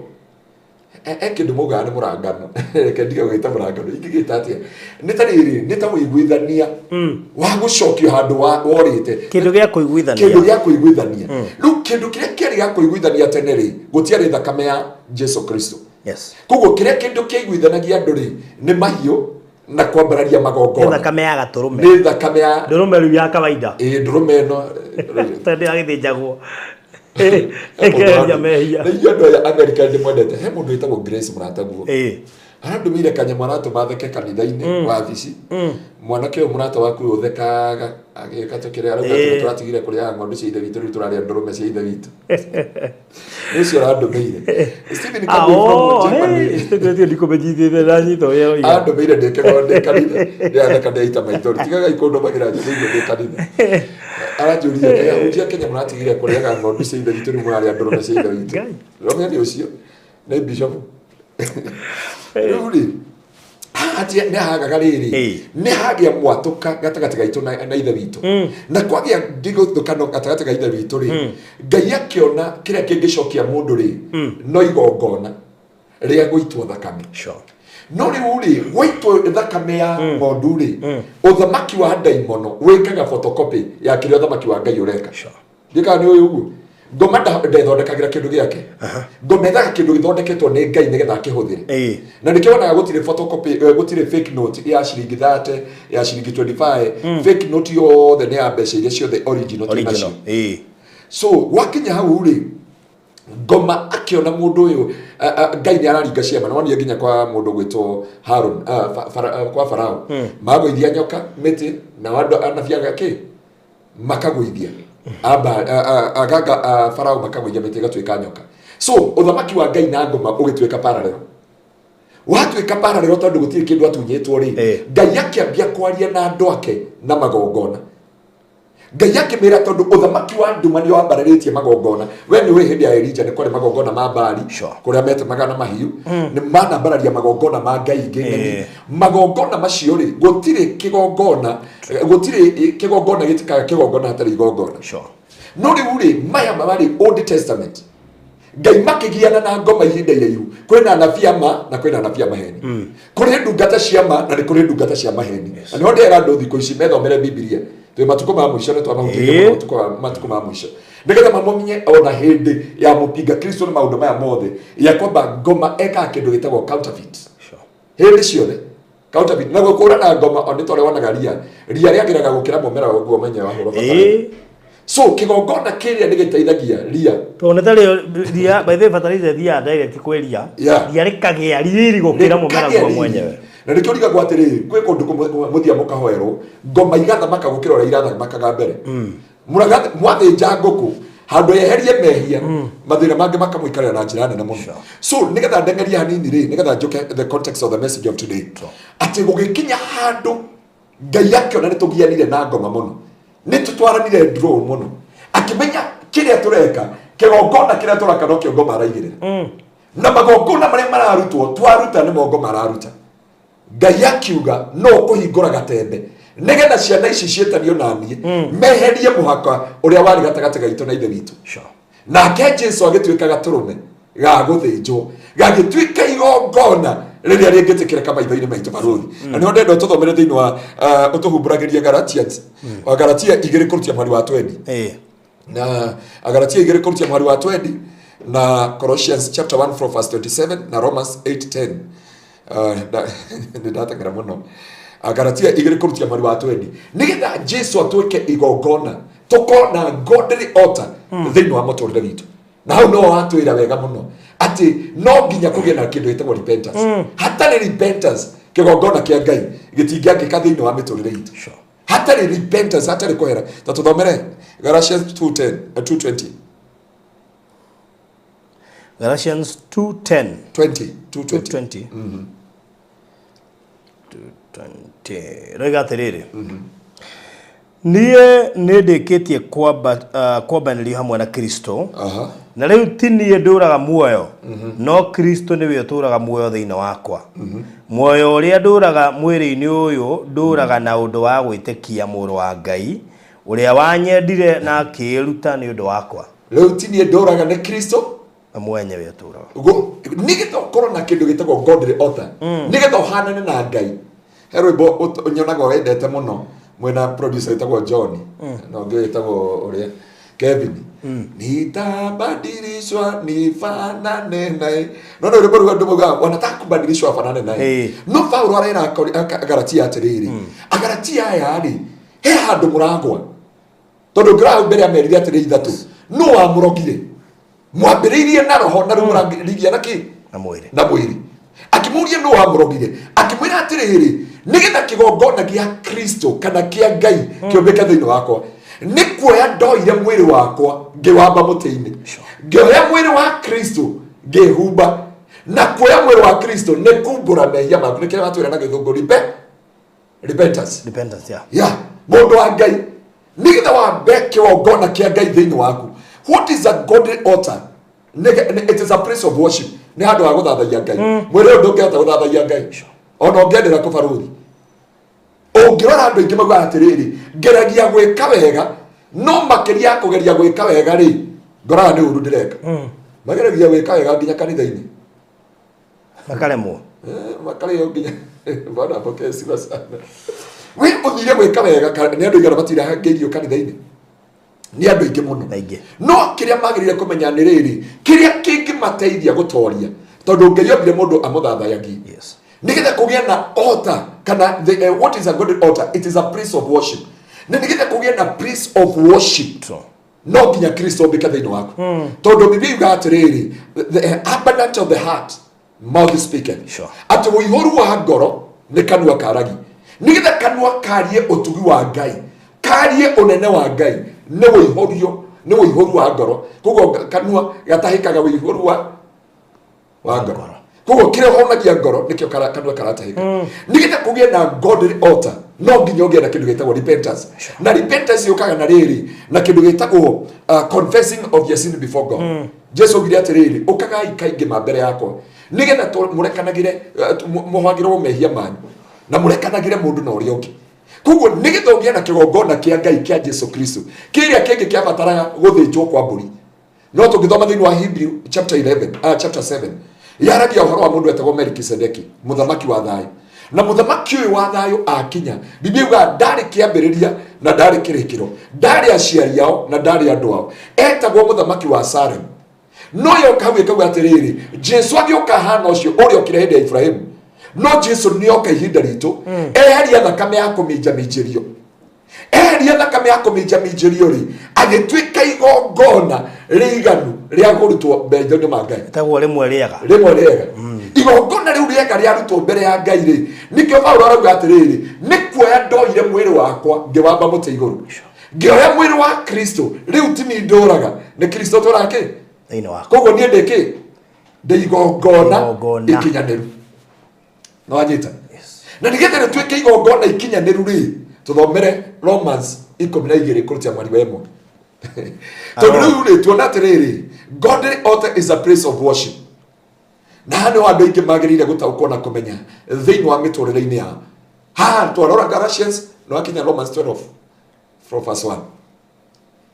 kĩndũ maugaga nĩ mũrangano reke ndige gwĩta mũrangano ingĩgĩta atĩa nĩ ta rĩrĩ nĩ ta wĩiguithania wa gũcokio handũ worĩte kĩndũ gĩa kũiguithania rĩu kĩndũ kĩrĩa kĩarĩ gĩa kũiguithania tene rĩ gũtiarĩ thakame ya Jesu Kristo koguo kĩrĩa kĩndũ kĩiguithanagia andũ rĩ nĩ mahiũ na kwambararia magongona nĩ thakame ya gatũrũme nĩ thakame ya ndũrũme rĩu ya kawaida ndũrũme ĩno tondũ agĩthĩnjagwo mehia na andũ a America nĩ mwendete he mũndũ wĩtagwo Grace mũrataguo arandũmĩire kanyamũ aratũma theke kanitha-inĩ wabici mwanake ũyũ mũrata waku ũthekaga agĩka tũkĩrĩa arauga tũratigire kũrĩa ng'ondu cia ithe witũ rĩu tũrarĩa ndũrũme cia ithe witũ nĩcio arandũmĩire Stephen arandũmĩire ndĩkĩrwo kanitha ndĩatheka ndĩaita maithori tigaga ikũndũmagĩra thĩinĩ kanitha aranjũria ahunjia Kenya mũratigire kũrĩaga ng'ondu cia ithe witũ rĩu mũrarĩa ndũrũme cia ithe witũ rũmeni ũcio nĩ bishop rĩu rĩ hatia nĩ hagaga rĩrĩ nĩ hagĩa mwatũka gatagatĩ gaitũ na ithe witũ na kwagĩa ndigũthũkano gatagatĩ ga ithe witũ rĩ Ngai akĩona kĩrĩa kĩngĩcokia mũndũ rĩ no igongona rĩa gũitwo thakame no rĩu rĩ gũitwo thakame ya ng'ondu rĩ ũthamaki wa ndaimono wĩkaga photocopy ya kĩrĩa ũthamaki wa Ngai ũreka ndĩkaga nĩ ũyũ ũguo ngoma ndethondekagĩra kĩndũ gĩake ngoma ethaga kĩndũ gĩthondeketwo nĩ Ngai nĩgetha akĩhũthĩre na nĩkĩo wonaga gũtirĩ photocopy gũtirĩ fake note ya ciringi 30 ya ciringi 25 fake note yothe nĩ ya mbeca iria ciothe original tinacio so wakinya hau rĩ ngoma akĩona mũndũ ũyũ Ngai nĩ araringa ciama na wonire nginya kwa mũndũ gwĩtwo Harun kwa Farao magũithia nyoka mĩtĩ na andũ anabiaga kĩ makagũithia agaga Farao makagũithia mĩtĩ ĩgatuĩka nyoka so ũthamaki wa Ngai na ngoma ũgĩtuĩka parallel watuĩka parallel tondũ gũtirĩ kĩndũ atunyĩtwo rĩ Ngai akĩambia kwaria na andũ ake na magongona Ngai akĩmĩra tondũ ũthamaki wa nduma nĩ wambarĩrĩtie magongona we nĩ wĩ hĩndĩ ya Elijah nĩ kwarĩ magongona ma Baali kũrĩa metemaga na mahiũ nĩ manambararia magongona ma Ngai ingĩ magongona macio rĩ gũtirĩ kĩgongona gĩtikaga kĩgongona hatarĩ igongona no rĩu rĩ maya marĩ Old Testament Ngai makĩgiana na ngoma ihinda iraihu kwĩna anabii a ma na kwĩna anabii a maheni kũrĩ ndungata cia ma na nĩ kũrĩ ndungata cia maheni na nĩho ndĩraga andũ thikũ ici methomere Biblia twĩ matukũ ma mũico nĩ twamahutĩtie matukũ ma mũico nĩgetha mamenye ona hĩndĩ ya mũpinga Kristo nĩ maũndũ maya mothe ya kwamba ngoma ekaga kĩndũ gĩtagwo counterfeit hĩndĩ ciothe counterfeit na gũkũrana ngoma ona tore wonaga ria rĩagĩraga gũkĩra mũmera ũguo menye wa hũro so kĩgongona kĩrĩa nĩ gĩteithagia ria to nĩ tarĩ ria by the fertilizer ria direct kwĩ ria rĩkagĩa riri gũkĩra mũmera guo mwenyewe na nĩkĩo rigagwo atĩrĩ kwĩ kũndũ mũthia mũkahoerwo ngoma igathamaka gũkĩra ũrĩa irathamakaga mbere mwathĩnja ngũkũ handũ yeherie mehia mathĩna mangĩ makamũikarĩra na njĩra nene mũno so nĩgetha ndengeria hanini rĩ nĩgetha njoke the context of the message of today atĩ gũgĩkinya handũ Ngai akĩona nĩ tũgianire na ngoma mũno nĩ tũtwaranire draw mũno akĩmenya kĩrĩa tũreka kĩgongona kĩrĩa tũraka no kĩo ngoma araigĩrĩra na magongona marĩa mararutwo twaruta nĩ ngoma araruta Ngai akiuga no kũhingũra gatembe nĩgetha ciana ici ciĩtanio na niĩ meherie mũhaka ũrĩa warĩ gatagatĩ gaitũ na ithe witũ nake Jesũ agĩtuĩka gatũrũme ga gũthĩnjwo gagĩtuĩka igongona rĩrĩa rĩngĩtĩkĩrĩka maitho-inĩ maitũ barũthi. Na nĩho ndenda ũtũthomere thĩinĩ wa ũtũhumbũragĩria Galatians wa Galatia 2 kũrutia mweri wa 20 na Galatia 2 kũrutia mweri wa 20 na Colossians chapter 1 from verse 27 na Romans 8:10 nĩndateng'era mũno. Galatia 2 kũrutia mweri wa 20 nĩgetha Jesu atuĩke igongona tũkona godly altar thĩinĩ wa mũtũrĩre witũ. Na hau no atwĩra wega mũno ati no nginya kũgĩa na kĩndũ gĩtagwo repentance. Hatarĩ repentance kĩgongona kĩa Ngai gĩtingĩangĩka thĩinĩ wa mĩtũrĩre itũ. Hatarĩ repentance, hatarĩ kwera. Ta tũthomere Galatians 2:20. Galatians 2:10 2:20 2:20 roiga atĩrĩrĩ niĩ nĩndĩkĩtie kwambanĩrio hamwe na Kristo na rĩu ti niĩ ndũraga muoyo no Kristo nĩwe ũtũraga muoyo thĩinĩ wakwa. Muoyo ũrĩa ndũraga mwĩrĩ-inĩ ũyũ ndũraga na ũndũ wa gwĩtĩkia mũrũ wa Ngai ũrĩa wanyendire na akĩĩruta nĩ ũndũ wakwa. Rĩu ti niĩ ndũraga nĩ Kristo na mwenyewe ũtũraga. Nĩgetha ũkorwo na kĩndũ gĩtagwo godly altar, nĩgetha ũhanane na Ngai. He rwĩmbo nyonaga wendete mũno mwena producer wĩtagwo John na ũngĩ wĩtagwo ũrĩa Kevin. Nitabadilishwa nifanane naye. No rwĩmbo rũu andũ moigaga wanataka kubadilishwa afanane naye. No Paulo arera Agalatia atĩrĩrĩ, Agalatia aya rĩ he handũ mũragwa tondũ ngĩraga mbere amerire atĩrĩ ithatũ no wamũrogire mwambĩrĩirie na roho na rĩu mũrangĩrigia na kĩ na mwĩrĩ. Akĩmũria no wamũrogire akĩmwĩra atĩrĩrĩ nĩgetha kĩgongona gĩa Kristo kana kĩa Ngai kĩombĩke thĩinĩ wakwa nĩ kuoya ndoire mwĩrĩ wakwa ngĩwamba mũtĩ-inĩ ngĩoya mwĩrĩ wa Kristo ngĩhumba na kuoya mwĩrĩ wa Kristo nĩ kumbũra mehia maku nĩkĩrĩa matwĩra na gĩthũngũ repentance ya mũndũ wa Ngai nĩgetha wambe kĩgongona kĩa Ngai thĩinĩ waku. What is a godly altar? It is a place of worship. Ni handũ ha gũthathaia Ngai. Mwĩrĩ ũyũ ndũngĩhota gũthathaia Ngai ona ũngĩendera kũbarũthi. Ũngĩrora andũ aingĩ mauga atĩrĩrĩ ngeragia gwĩka wega no makĩria ya kũgeria gwĩka wega rĩ ngoraga nĩ ũru ndĩreka. Mageragia gwĩka wega nginya kanitha-inĩ makaremwo makareo nginya bana pokea sifa sana. We ũthire gwĩka wega nĩ andũ aigana matirahangĩirio kanitha-inĩ ni andũ aingĩ mũno no kĩrĩa magĩrĩire kũmenya nĩ rĩrĩ kĩrĩa kĩngĩmateithia gũtoria tondũ Ngai ombire mũndũ amũthathayagi nĩgetha kũgĩa na altar kana what is a good altar? It is a place of worship. Na nĩgetha kũgĩa na place of worship no nginya Kristo ombĩke thĩinĩ waku tondũ Biblia yuga atĩrĩrĩ the abundance of the heart mouth speaketh. Atĩ ũihũru wa ngoro nĩ kanua karagi. Nĩgetha kanua karie ũtugi wa Ngai karie ũnene wa Ngai nĩ ũihũru wa ngoro. Koguo kanua gatahĩkaga ũihũru wa ngoro. Koguo kĩrĩa ũhonagia ngoro nĩkĩo kanua karatahĩka. Nĩgetha kũgĩa na godly altar no nginya ũgĩe na kĩndũ gĩtagwo repentance. Na repentance yũkaga na rĩrĩ na kĩndũ gĩtagwo confessing of your sin before God. Jesu oigire atĩrĩrĩ ũkagai kaingĩ mbere yakwa nĩgetha mũrekanagĩre mũhagĩrwo mehia manyu na mũrekanagĩre mũndũ na ũrĩa ũngĩ. Koguo nĩgetha ũgĩe na kĩgongona kĩa Ngai kĩa Jesu Kristo kĩrĩa kĩngĩ kĩabataraga gũthĩnjwo kwa mbũri. No tũngĩthoma thĩinĩ wa Hebrew chapter 7 yaragia ũhoro wa mũndũ wetagwo Melkisedeki mũthamaki wa thayũ. Na mũthamaki ũyũ wa thayũ akinya Biblia yuga ndarĩ kĩambĩrĩria na ndarĩ kĩrĩkĩro ndarĩ aciari ao na ndarĩ andũ ao etagwo mũthamaki wa Salem. No yoka hau ĩkauga atĩrĩrĩ Jesu agĩũka hana ũcio ũrĩa okire hĩndĩ ya Ibrahimu no Jesu nĩoka ihinda ritũ eheria thakame ya kũminjaminjĩrio rĩ agĩtuĩka igongona rĩiganu rĩa gũrutwo mbere-inĩ ma Ngai etagwo rĩmwe rĩega igongona rĩu rĩega rĩarutwo mbere ya Ngai rĩ nĩkĩo Paulo arauga atĩrĩrĩ nĩ kuoya ndoire mwĩrĩ wakwa ngĩwamba mũtĩ igũrũ ngĩoya mwĩrĩ wa Kristo rĩu ti niĩ ndũraga nĩ Kristo ũtũraga kĩ thĩinĩ wakwa. Koguo niĩ ndĩ ndĩ igongona ikinyanĩru no anyita na nĩgetha rĩtuĩke igongona ikinyanĩru rĩ tũthomere Romans 12 kũrutia mweri wa 1 tondũ rĩu rĩ tuona atĩrĩrĩ godly altar is a place of worship. Na nĩ andũ aingĩ magĩrĩire gũtaũkwo na kũmenya thĩinĩ wa mĩtũrĩre-inĩ yao. Haha twarora Galatians no akinya Romans 12 from verse 1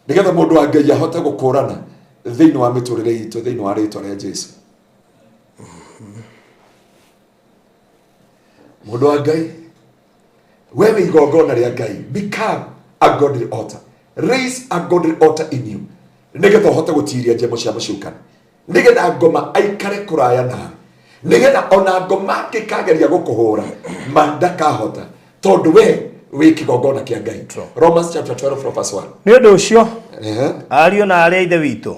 nĩgetha mũndũ wa Ngai ahote gũkũrana thĩinĩ wa mĩtũrĩre itũ thĩinĩ wa rĩĩtwa rĩa Jesu. Mundu wa Ngai, wewe igongona ria Ngai, become a godly altar. Raise a godly altar in you. Nigetha uhote gutiria njemo cia mucukani. Nigetha ngoma aikare kuraya nawe. Nigetha ona ngoma ngikageria gukuhura mandakahota. Tondu we kigongona kia Ngai. Romans chapter 12 verse 1. Ni undu ucio ario na aria ithe witu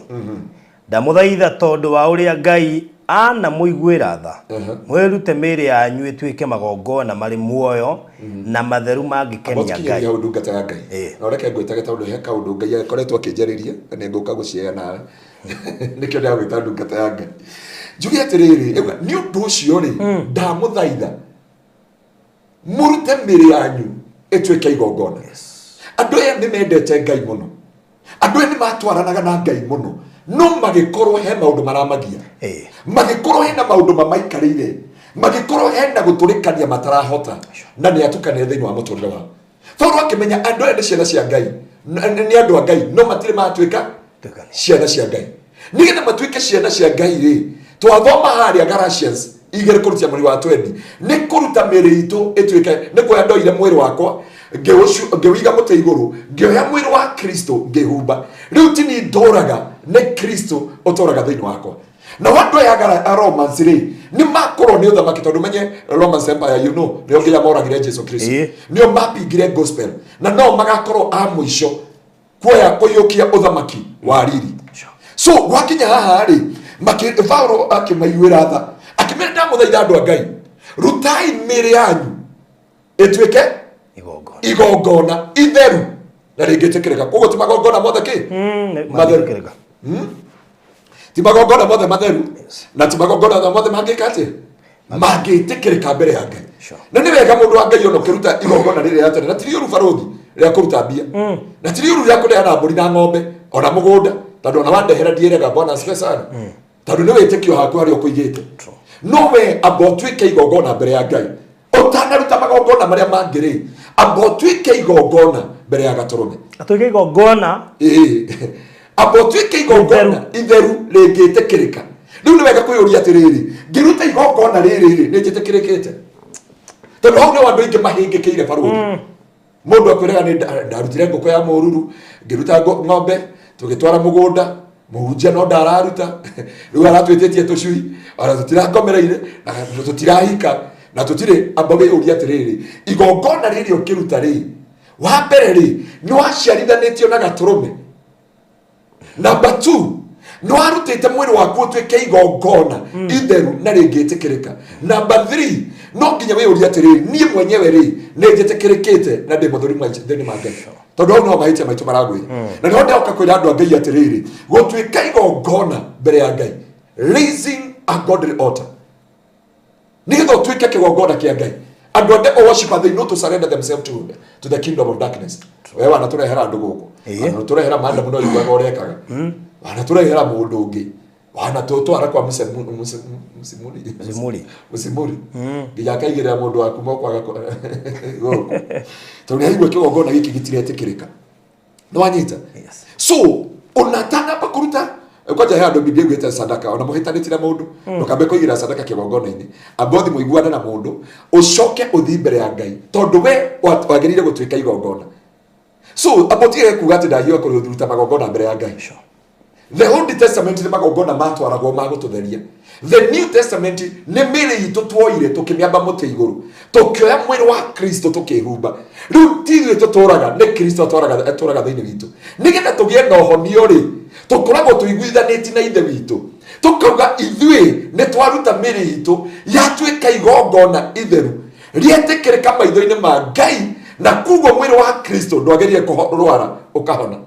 ndamuthaitha tondu wa uria Ngai ana muiguira tha mwirute miri yanyu ituike magongona mari muoyo na matheru mangikenia Ngai. Ya ndungata ya Ngai. Na reke ngwitage tondu he kaundu Ngai akoretwo akijariria na nguka guciega nawe. Nikio ndia gwita ndungata ya Ngai. Njugi atiriri ni undu ucio ri ndamuthaitha murute miri yanyu ituike igongona. Andu aya ni mendete Ngai muno. Andu aya ni matwaranaga na Ngai muno. No magikorwo he maundu maramagia. Magikorwo he na maundu mamaikarire. Magikorwo he na guturikania matarahota. Na ni atukane thiini wa muturire wao. Paulo akimenya andu aya ni ciana cia Ngai. Ni andu a Ngai no matire matuika ciana cia Ngai. Nigetha matuike ciana cia Ngai ri twathoma haria Galatians igere kurutia mwiri wa 20 ni kuruta miri itu ituike ni kuya ndoire mwiri wakwa ngewiga muti iguru ngioya mwiri wa Kristo ngehumba riu tini ndoraga ni Kristo otoraga thiini wakwa na wandu ya Romans ri ni makorwo ni uthamaki tondu menye Romans Empire you know ni onginya moragire Jesus Kristo ni o mapingire gospel na no magakorwo a mwisho kuya kuyukia uthamaki wa riri so wakinya haha ri Paulo akimayuira tha akimera ndamuthaitha andu a Ngai rutai miri yanyu ituike igongona itheru na ringitikirika koguo ti magongona mothe ki matheru ti magongona mothe matheru na ti magongona mothe mangikate mangitikirika mbere ya Ngai na ni wega mundu wa Ngai ono kiruta igongona riri ya tene na tiri uru baruthi ria kuruta mbia na tiri uru ria kuneana mburi na ng'ombe ona mugunda tondu ona wandehera ndierega Bwana special tondu ni witikio haku hari ukuigite no we abotwike igongona mbere ya Ngai utanaruta magongona maria mangiri abotwike igongona mbere ya gaturume atwike igongona abotwike igongona itheru ringitikirika riu ni wega kuyuria atiriri ngiruta igongona riri ni njitikirikite tondu hau ni wandu ingi mahingikiire baruthi mundu akwiraga ni ndarutire nguku ya mururu ngiruta ng'ombe tugitwara mugunda muhunjia no ndararuta riu aratwititie tucui ara tutirakomereire na tutirahika na tutire ambabe uria atiriri igongona riri ukiruta ri wa mbere ri ni waciarithanitio na gaturume number 2 ni warutite mwiri waku utwike igongona itheru na ringitikirika number 3 no nginya we uria atiriri nie mwenyewe ri ni njitikirikite na ndi muthuri mwa thini ma Ngai tondu no mahitia maitu maragwira na no ndoka kwira andu a Ngai atiriri gutwika igongona mbere ya Ngai raising a godly altar nigetha utwike kigongona kia Ngai andu ande o worship they know to surrender themselves to the kingdom of darkness wewe anaturehera andu guku anaturehera manda muno yuga orekaga anaturehera mundu ungi wanatutwara kwa musimuri nginya kaigirira mundu waku mokwaga guku tondu aigwe kigongona giki gitiretikirika no anyita so unataka pakuruta kwaja ya ndo Biblia gweta sadaka ona muhitanitira mundu ukambe kuigira sadaka kigongona-ini abothi muiguana na mundu ucoke uthi mbere ya Ngai tondu we wagirire gutwika igongona so abotire kuga ati ndahio kuruta magongona mbere ya Ngai the Old Testament ni magongona matwaragwo magututheria the New Testament ni miri itu twoire tukimiamba muti iguru tukioya mwiri wa Kristo tukihumba riu tithwe tuturaga ni Kristo aturaga thiini witu nigetha tugie na uhonio ri tukoragwo tuiguithanĩtie na ithe witũ tukauga ithuĩ nĩ twaruta mĩrĩ itũ yatuĩka igongona itheru rĩetĩkĩrĩka maitho-inĩ ma Ngai na kuguo mwĩrĩ wa Kristo ndwagerie kũrwara ũkahona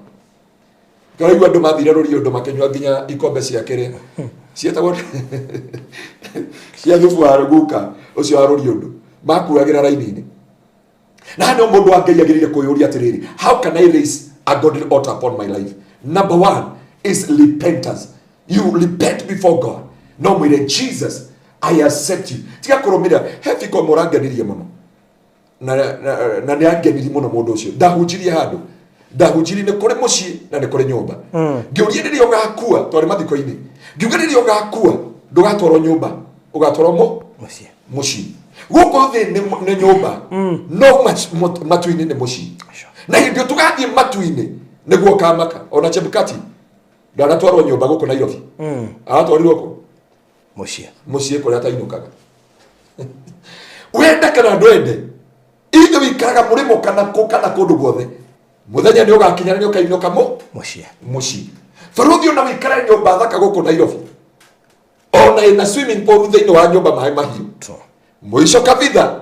karaigua andũ mathire rũriũndũ makĩnyua nginya ikombe cia kĩrĩa cietagwo cia thubu wa guka ũcio wa rũriũndũ makuagĩra raini-inĩ na no mũndũ wa Ngai agĩrĩire kwĩyũria atĩrĩrĩ how can I raise a godly altar upon my life? Number 1 is repentance. You repent before God. No mwire Jesus, I accept you. Tika kurumira hefi ko moranganirie muno. Na ni angenirie muno mundu ucio. Ndahunjirie handu. Ndahunjirie ni kuri mucii na ni kuri nyumba. Ngiurie ni ugakua twari mathiko-ini. Ngiurie ni ugakua ndugatwaro nyumba, ugatwaro mucii. Guko thi ni nyumba. No matu-ini ni muci. Na hindio tugathie matu-ini niguo kamaka. Ona Chebukati ndanatwarwo nyumba guko Nairobi. Aratwarirwo ko muci kuria atainukaga. Wenda kana ndwende ithe wikaraga murimo kana kundu guothe muthenya ni ugakinya ni ukainuka muci. Faruthi ona wikara nyumba thaka guko Nairobi. Ona ina swimming pool thiini wa nyumba mai mahiu. Mwisho kabitha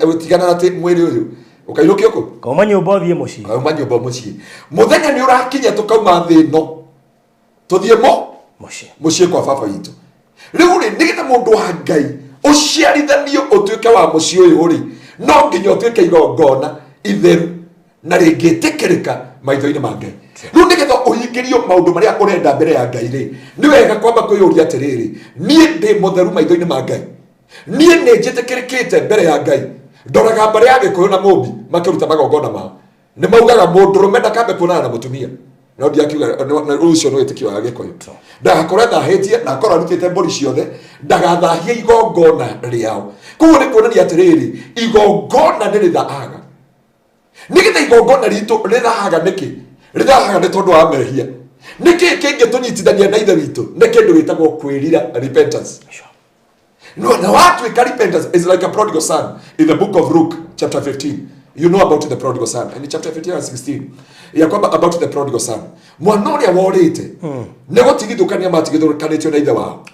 watigana ati mwiri uyu ukainukia ku kauma nyumba uthie muci. Kauma nyumba muci. Muthenya ni urakinya tukauma thino tuthie muci kwa baba witu. Riu ri nigita mundu wa Ngai uciarithanio utuike wa muci uyu ri no nginya utuike igongona itheru na ringitikirika maitho-ini ma Ngai. Riu nigetha uhingirio maundu maria urenda mbere ya Ngai ri ni wega kwamba kwiyuria atiriri nie ndi mutheru maitho-ini ma Ngai. Nie ni njitikirikite mbere ya Ngai. Ndoraga mbere ya Gikuyu na Mumbi makiruta magongona mao ni maugaga mundurume ndakambe kuonana na mutumia no ndiakiuga ucio no itikio wa Gikuyu ndagakorwo thahitie na akorwo arutite mburi ciothe ndagathahie igongona riao. Koguo ni kuonania atiriri igongona ni rithahaga. Nigetha igongona ritu rithahaga niki rithahaga ni tondu wa mehia. Niki kingitunyitithania na ithe witu ni kindu gitagwo kwirira, repentance. No, now what we carry repentance is like a prodigal son in the book of Luke chapter 15. You know about the prodigal son. And in chapter 15 and 16, ya kwamba about the prodigal son. Mwana uria worite nego tigithukania matigithukanitio na ithe wao.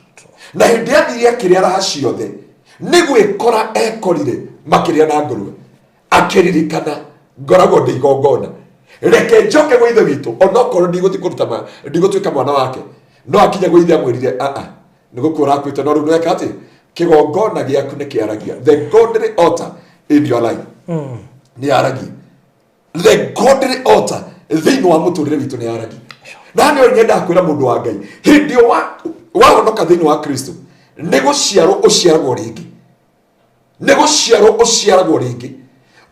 Na hindi athire akiria raha ciothe nigwikora ekorire makiria na ngurwe akiririkana ngoragwo ndi igongona reke njoke gwa ithe witu onokorwo ndigutwika mwana wake no akinya gwa ithe amwirire nigukura akwite no riu nweka ati kigongona giaku ni kiaragia. The godly altar in your life ni aragia. The godly altar thiini wa muturire witu ni aragia. Na ni nyenda kwira mundu wa Ngai hindi wa honoka thiini wa Kristo ni guciarwo uciaragwo ringi. Ni guciarwo uciaragwo ringi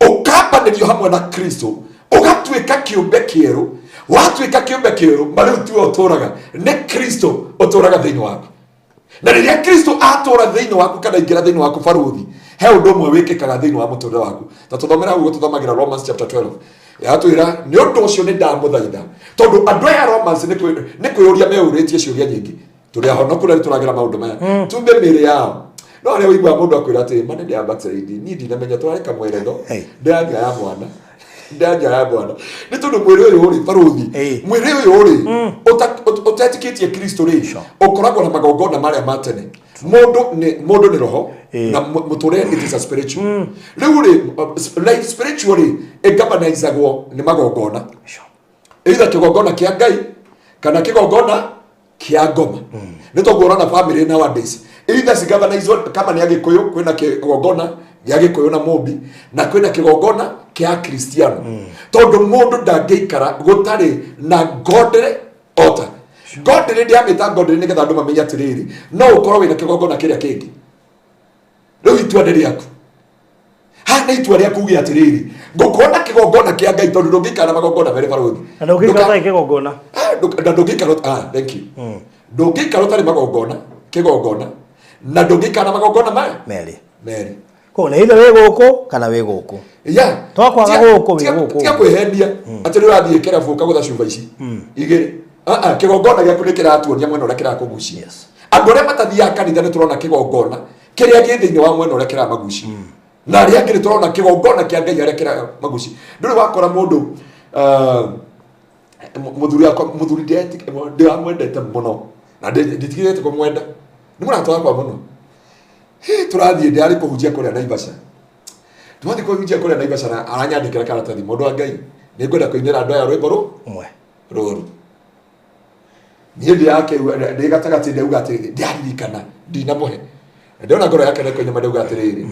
ukambanĩrio hamwe na Kristo ugatuĩka kĩũmbe kĩerũ. Watuĩka kĩũmbe kĩerũ mariu tiwe ũtũraga ni Kristo ũtũraga thiini waku. Na riria Kristo atura thiini waku kana ingira thiini waku faruthi he undu umwe wikikaga thiini wa muturire waku. Ta tuthomera uguo tuthomagira Romans chapter 12 yatwira ni undu ucio ni ndamuthaitha tondu andu aya Romans ni kwiyuria meyuritie ciuria nyingi turi ahonoku na turagira maundu maya tumbe miri yao no aria wigwa mundu akwira ati mane ndi abatsiridi ni ndinamenya twareka mweretho ndanja ya mwana ni tondu mwiri uyu uri faruthi mwiri uyu uri utetikitie Kristo ri ukoragwo na magongona maria matene. Mundu ni roho na muturire it is a spiritual. Riu ri like spiritually egabanizagwo ni magongona either kigongona kia Ngai kana kigongona kia ngoma. Ni tongorana family nowadays either sigabanizwo kama ni Agikuyu kwina kigongona ya Gikuyu na Mumbi na kwina kigongona kia Kristiano. Tondu mundu ndangeikara gutari na godly altar. Godly ndi amita godly nigetha andu mamenya atiriri no ukorwo wina kigongona kiria kingi. Riu itua ndi riaku ha ni itua riaku ugi atiriri ngukona kigongona kia Ngai tondu ndungikara magongona mere faruthi na ndungikara kigongona ndungikara thank you ndungikara tari magongona kigongona na ndungikara magongona maya meri ko na ile we guku kana we guku ya twakwaga guku we guku tia kwehendia ati ri wathie kerabu kagutha cuba ici igiri kigongona giaku ni kiratuonia mwena uria kirakugucia. Andu aria matathia kanitha ni turona kigongona kiria gi thiini wa mwena uria kiramagucia na aria angi ni turona kigongona kia Ngai aria kiramagucia. Nduri wakora mundu muthuri ndi amwendete muno na nditigirite kumwenda ni muratwa kwa muno turathie ndi ari kuhujia kuria Naivasha twathi kuhujia kuria Naivasha na aranyandikira karatathi mundu wa Ngai ni ngwenda kuinira andu aya rwimbo ruru ni ndi yake ndi gatagati ndi uga ati ndiaririkana ndina muhe ndiona ngoro yake niko nyama ndi uga ati riri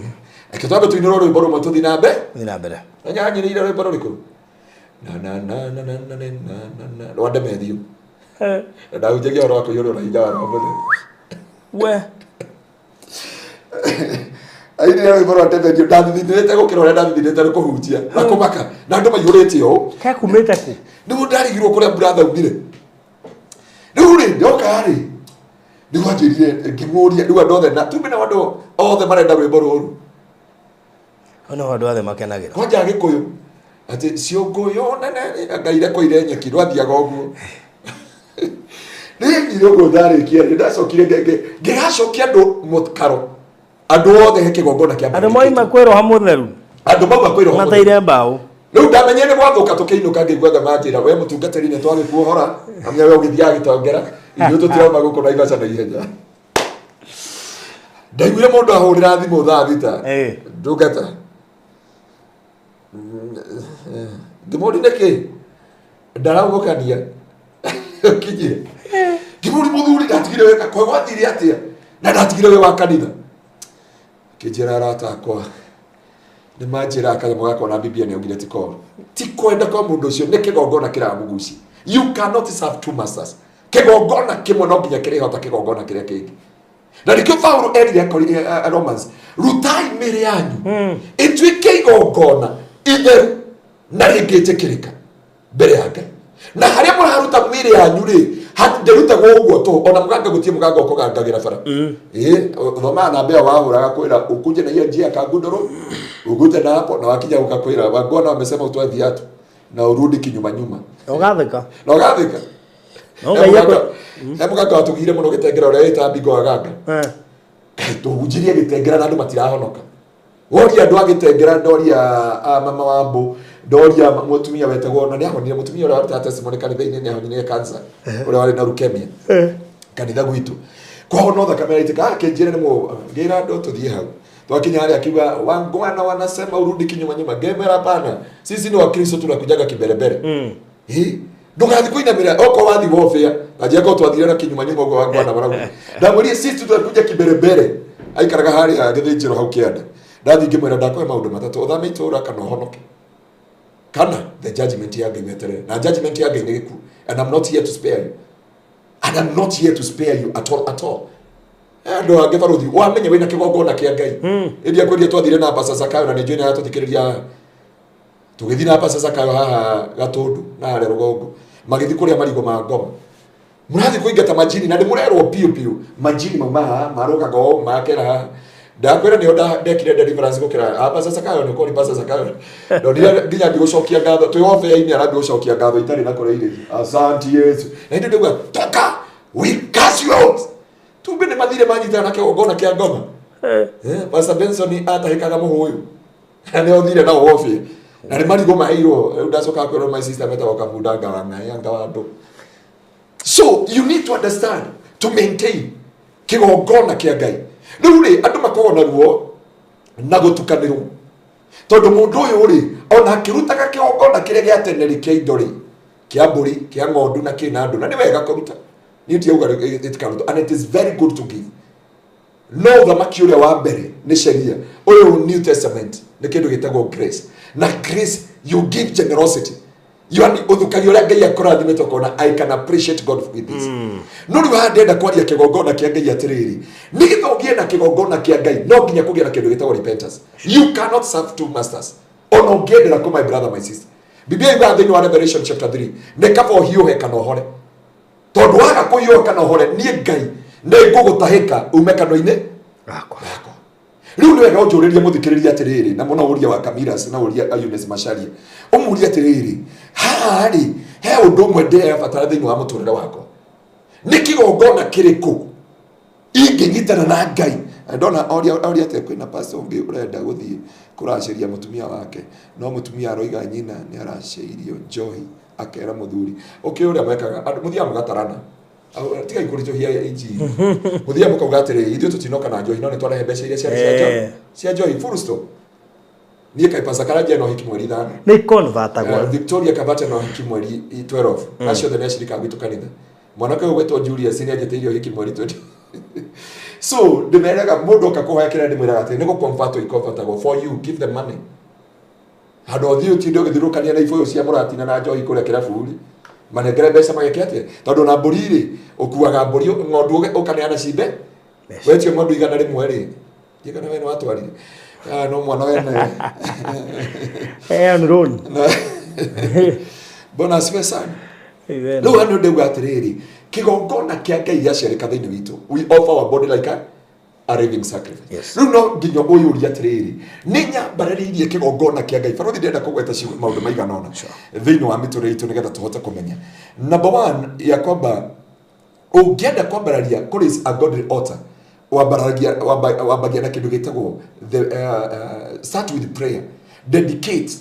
akitwambe tuinira rwimbo rumwe tuthi na mbere na nyanyirire rwimbo ruriku na rwanda methio ndaujagia oro wako yoro na hinya wa we aini ya rwimbo rwatembethio ndathithirite gukira uria ndathithirite kuhujia na kumaka na andu maiyurite o ke kumite ku ni mundu arigirwo kuria brother umire riu ri ndoka ri ni wanjirire ngimuria riu andothe na tumbe na wandu othe marenda rwimbo ruru Ono handu othe makenagira. Kwanja Gikuyu ati ciũngũyũ nene Ngai rekoire nyeki rwathiaga ũguo. Nĩ ndirũgũ ndarĩkia ndacokire ngĩgacokia andũ mũkaro. Andũ othe he Kigongona kĩa Andũ moima kwĩroha mũtheru. Andũ mauma kwĩroha. Mateire mbaũ. Riu ndamenye nĩ gwathuka tukĩinũka ngĩigua thamajĩra we mũtungatĩri nĩ twagĩkuohora amenya we ũgĩthiaga gĩtongera ithuĩ tũtirauma gũkũ Naivasha na ihenya. Ndaiguire mũndũ ahũrĩra thimũ thaa thita ndungata ngĩmũũria nĩkĩ ndaraugũkania kinyire ngĩmũũria mũthuri ndatigire weka kwa gwathire atĩa na ndatigire we wa kanitha kĩnjĩra arata akwa nĩ manjĩra kanyamũ gakwa na Biblia nĩ augire ti kwenda kwa mũndũ ũcio nĩ Kigongona kĩramũgucia. You cannot serve two masters. Kigongona kĩmwe no nginya kĩrĩhota Kigongona kĩrĩa kĩngĩ. Na nĩkĩo Paulo erire Romans rutai mĩĩrĩ yanyu ĩtuĩke igongona itheru na rĩngĩtĩkĩrĩka mbere ya Ngai. Na harĩa mũraruta mĩĩrĩ yanyu rĩ ndĩrutagwo ũguo tũ ona mũganga gũtirĩ mũganga ũkũgangagĩra bara. Thoma namba ĩyo wahũraga kwĩra ukuje na hiyo njia kagundoro ugute na hapo na wakija ukakwĩra wangona wamesema utoe viatu na urudi kinyuma nyuma. Ũgatheka. Mũganga watugire mũno gĩtengera ũrĩa wĩta Bingo Waganga. Tũhunjirie gĩtengera na andũ matirahonoka. Woria andũ a gĩtengera ndoria mama Wambu ndoria mũtumia wetagwo na nĩ ahonire mũtumia ũrĩa warutaga testimony kanitha-inĩ nĩ ahonire cancer ũrĩa warĩ na leukemia kanitha gwitũ. Kwahona thakame yaitĩka kĩnjĩre nĩ ngĩra andũ tũthiĩ hau. Twakinya harĩa akiuga wangwana wanasema urudi kinyuma nyuma ngemera hapana. Sisi ni Wakristo tunakujaga kiberebere. Ndugathi kuinamira oko wathi warfare ajako twathire na kinyuma nyuma ugo wangwana baragu. Ndamũria sisi tunakuja kiberebere. Aikaraga harĩa gĩthĩnjĩro hau kĩanda. Ndathi ngĩmwĩra ndakũhe maũndũ matatũ ũthame itũũra kana ũhonoke. Kana the judgment ya Ngai metere. Na judgment ya Ngai nĩ gĩkuũ. And I'm not here to spare you. And I'm not here to spare you at all. Ando angebaruthi wamenye wina Kigongona kĩa Ngai. Ĩndĩ akwĩria twathire na Pastor Zakayo na nĩ njũĩ nĩ atũthikĩrĩria. Tũgĩthiĩ na Pastor Zakayo haha Gatũndũ na harĩa rũgongo. Magĩthiĩ kũrĩa marigo ma ngoma. Mũrathiĩ kũingata majini na nĩ mũrerwo piũ majini mauma marogaga o makera. Ndakwĩra nĩ ndekire deliverance gũkĩra Pastor Zakayo nĩ kũrĩ Pastor Zakayo. Ndonire nginya ndigũcokia ngatho twĩ ofe-inĩ arathiĩ gũcokia ngatho itarĩ na kũrĩa irĩ. Asante Yesu. Na hĩndĩ ndauga toka we cast you out. Tumbe nĩ mathire manyitana na Kigongona kĩa ngoma. Pastor Benson atahĩkaga mũhũyũ. Na nĩ othire na ofe. Na nĩ marigo maheirwo ndacoka kwĩrwo my sister metagwo Kabunda Ngaranga yanga andũ. So you need to understand to maintain Kigongona kĩa Ngai. Rĩu rĩ andũ makoragwo naruo na gũtukanĩrwo. Tondũ mũndũ ũyũ rĩ ona akĩrutaga Kigongona kĩrĩa gĩa tene rĩ kĩa indo rĩ kĩa mbũri kĩa ng'ondu na kĩna andũ na nĩ wega kũruta. Nĩ tiuga ĩtikaruta and it is very good to give. No thamaki ũrĩa wa mbere nĩ sheria. Ũyũ New Testament nĩ kĩndũ gĩtagwo grace. Na grace you give generosity. You are ũthukagio ũrĩa Ngai akũrathimĩte ũkona I can appreciate God with this. No rĩu haha ndenda kwaria Kigongona kĩa Ngai atĩrĩrĩ. Nĩgetha ũgĩe na Kigongona kĩa Ngai no nginya kũgĩa na kĩndũ gĩtagwo repentance. You cannot serve two masters. Ona ũngĩendera kũ my brother my sister. Biblia yuga thĩinĩ wa Revelation chapter 3 nĩ kaba ũhiũhe kana ũhore. Tondũ waga kũhiũha kana ũhore niĩ Ngai nĩ ngũgũtahĩka ume kanua-inĩ gakwa. Rĩu nĩ wega ũnjũrĩrie mũthikĩrĩria atĩrĩrĩ na mũno ũria wa Kamiras na ũria Ayunes Macharia. Ũmũria atĩrĩrĩ haha rĩ he ũndũ ũmwe ndĩrabatara thĩinĩ wa mũtũrĩre wakwa. Nĩ Kigongona kĩrĩkũ ingĩnyitana na Ngai? Ndona oria atĩ kwĩna pastor ũngĩ ũrenda gũthiĩ kũracĩria mũtumia wake no mũtumia aroiga nyina nĩ aracĩirio njohi akera mũthuri. Ũrĩa mekaga andũ mũthia mũgatarana. Tiga ikũrĩtũhia inji. Mũthia mũkauga atĩrĩ ithuĩ tũtinoka na njohi no nĩ twarehe mbeca iria cia njohi full stop. Niĩ kai Pastor Karanja no hiki mweri 5. Nĩ convertagwo. Victoria Kabate no hiki mweri 12. Acio the next rika gwitũ kanitha. Mwanake ũyũ wetwo Julius nĩ anjĩtĩirio hiki mweri 20. So ndĩmeraga mũndũ oka kũhoya kĩrĩa ndĩmwĩraga atĩ nĩ gũconvert ĩconvertagwo for you give them money. Handũ ũthiĩ ũtinde ũgĩthirũkania na ibũyũ cia mũratina na njohi kũrĩa kĩrabu rĩ. Manengere mbeca magĩke atĩa? Tondũ na mbũri rĩ ũkuaga mbũri ng'ondu ũkaneana cimbe. Wetio ng'ondu 100 rĩmwe rĩ. Njĩkana we nĩ watwarire. No mwana wene. On road. Bona asifiwe sana. Rĩu andũ ndauga atĩrĩrĩ Kigongona kĩa Ngai gĩaciarĩka thĩinĩ witũ. We offer our body like a living sacrifice. Yes. No nginya uyuria atiriri ninya bararirie kigongona kia Ngai barothi ndenda kugweta ciugo maundu maigana ona thiini wa miture itu nigetha tuhote kumenya. Number 1 ya kwamba ungienda kwambararia kuri a godly altar wambagia na kindu gitagwo start with prayer, dedicate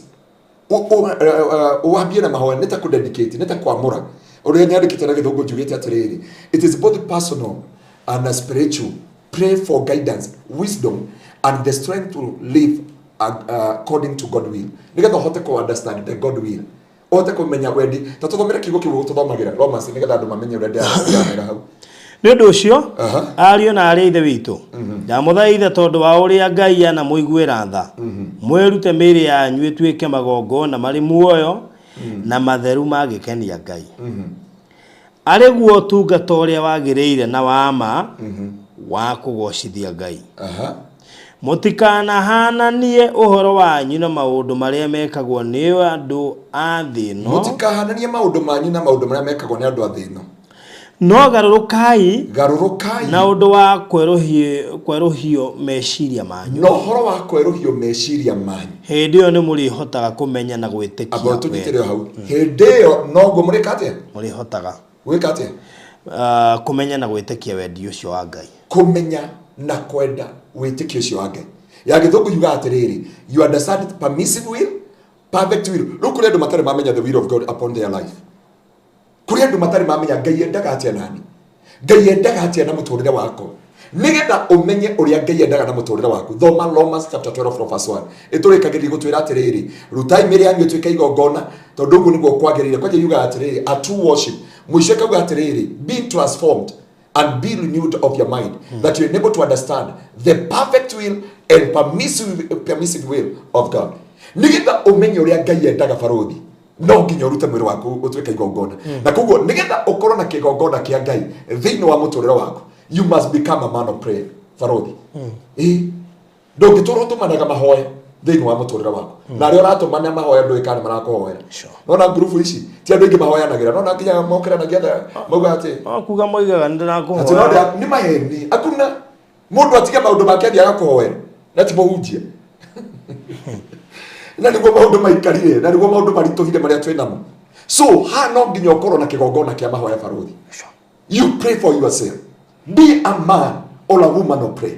wambie na mahoya neta ku dedicate neta kwamura uria nyandikite na githungu njugite atiriri it is both personal and spiritual. Pray for guidance, wisdom and the strength to live according to God will. Nigetha hote ko understand the God will hote kumenya wendi tatuthomera kiugo kiu tuthomagira Romans nigetha andu mamenye uria ndiamera hau nĩ ũndũ ũcio ariũ na arĩa ithe witũ ndamũthaitha tondũ wa ũrĩa Ngai ana mũiguĩra tha mwĩrute mĩĩrĩ yanyu ĩtuĩke magongona marĩ muoyo na matheru magĩkenia Ngai arĩ guo ũtungata ũrĩa wagĩrĩire na wa ma wa kũgocithia Ngai mũtikanahananie ũhoro wanyu na maũndũ marĩa mekagwo nĩ andũ a thĩ ĩno mũtikahananie maũndũ manyu na maũndũ marĩa mekagwo nĩ andũ a thĩ ĩno no garurukai na undu wa kweruhio meciria manyu no horo wa kweruhio meciria manyu hindi yo ni murihotaga kumenya na gwitikia abo tugitire hau hindi yo no go murikate murihotaga gwikate kumenya na gwitikia wendi ucio wa Ngai kumenya na kwenda witikia ucio wa Ngai ya githungu yuga atiriri you understand permissive will, perfect will. Look at the matter mamenya the will of God upon their life. Kuri andu matari mamenya Ngai endaga atia nani Ngai endaga atia na muturire wako nigetha umenye uria Ngai endaga na muturire waku thoma Romans chapter 12 verse 1 iturikagiri gutwira atiriri rutai miri yanyu tuika igongona tondu ugu niguo kwagirire kwaje yuga atiriri a true worship mwisho kauga atiriri be transformed and be renewed of your mind that you are able to understand the perfect will and permissive will of God. Nigetha umenye uria Ngai endaga barothi no nginya urute mwiri waku utweka igongona na koguo nigetha ukorwo na kigongona kia Ngai thiini wa muturire waku you must become a man of prayer barothi ndungiturwo tumanaga mahoya thiini wa muturire waku na aria uratumana mahoya nduikane marakuhoera nona grupu ici ti andu ingi mahoyanagira nona nginya mokiranagia tha mauga ati kuga moigaga ndirakuhoera ati no ni maheni akuna mundu atige maundu make ndiaga kuhoera na ti muhunjia na niguo maundu maikarire na niguo maundu marituhire maria twinamo so ha no nginya ukorwo na kigongona kia mahoya barothi you pray for yourself, be a man or a woman of prayer.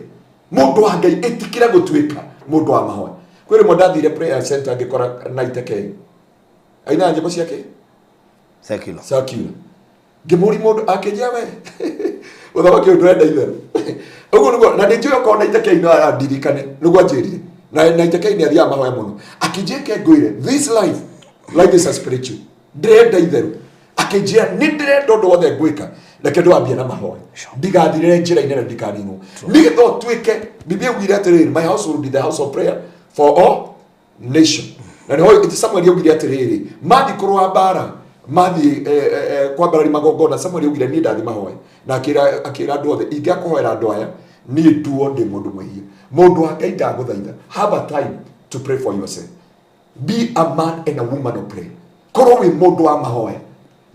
Mundu wa Ngai itikira gutwika mundu wa mahoya kwiri mondathire prayer center ngikora night ke aina njimbo ciake secular ngimuri mundu akijia we uthamaki ndrenda ither uguo niguo na ndijuo ko night ke ino adirikane niguo njirire na night ke ni athia mahoya muno akijeke ngwire this life is a spiritual ndrenda ither akijia ni ndrenda ndo wothe ngwika leke ndo ambia na mahoya ndigathire njira inene ndikaninwo nigetho twike biblia ugire atiriri my house will be the house of prayer for all nation na niho iti Samuel ugire atiriri mathi kurwa bara mathi kwambararia magongona Samuel ugire ni ndathi mahoya na akira andu othe ingiakuhoera andu aya ni nduo ndi mundu mwihie mundu wa Ngai ndaguthaitha have a time to pray for yourself, be a man and a woman of prayer korwo wi mundu wa mahoya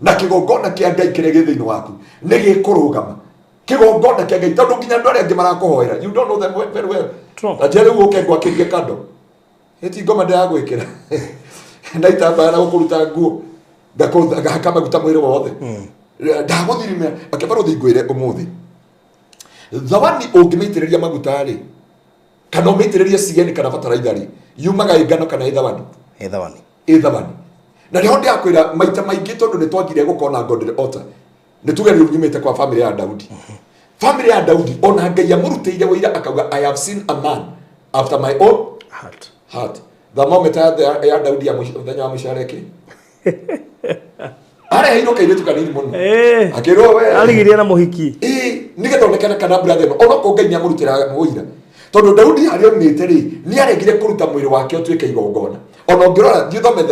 na kigongona kia Ngai kire githiini waku ni gikurugama kigongona kia Ngai tondu nginya andu aria angi marakuhoera you don't know them very well ajere uke gwakirie kando eti ngoma nda gwikira ndaitamba na gukuruta nguo ngaka maguta mwiri wothe ndaguthirimia akibaro thingwire umuthi thawani ungimeitiriria maguta ri kana umeitiriria cieni kana bataraitha ri yumaga ingano kana ithawani na riho ndiakwira maita maingi tondu ni twagire gukona godly altar ni tugeri unyumite kwa family ya Daudi family ya Daudi ona Ngai amurutire wira akauga I have seen a man after my own heart the moment ya Daudi ya muthenya wa mushareke ara hino kaire tukanini muno akirwo we aligiria na muhiki nigethondekana kana brother ona ko Ngai amurutira wira tondu Daudi ario miteri ni aregire kuruta mwiri wake otweke igongona ona ngirora thithome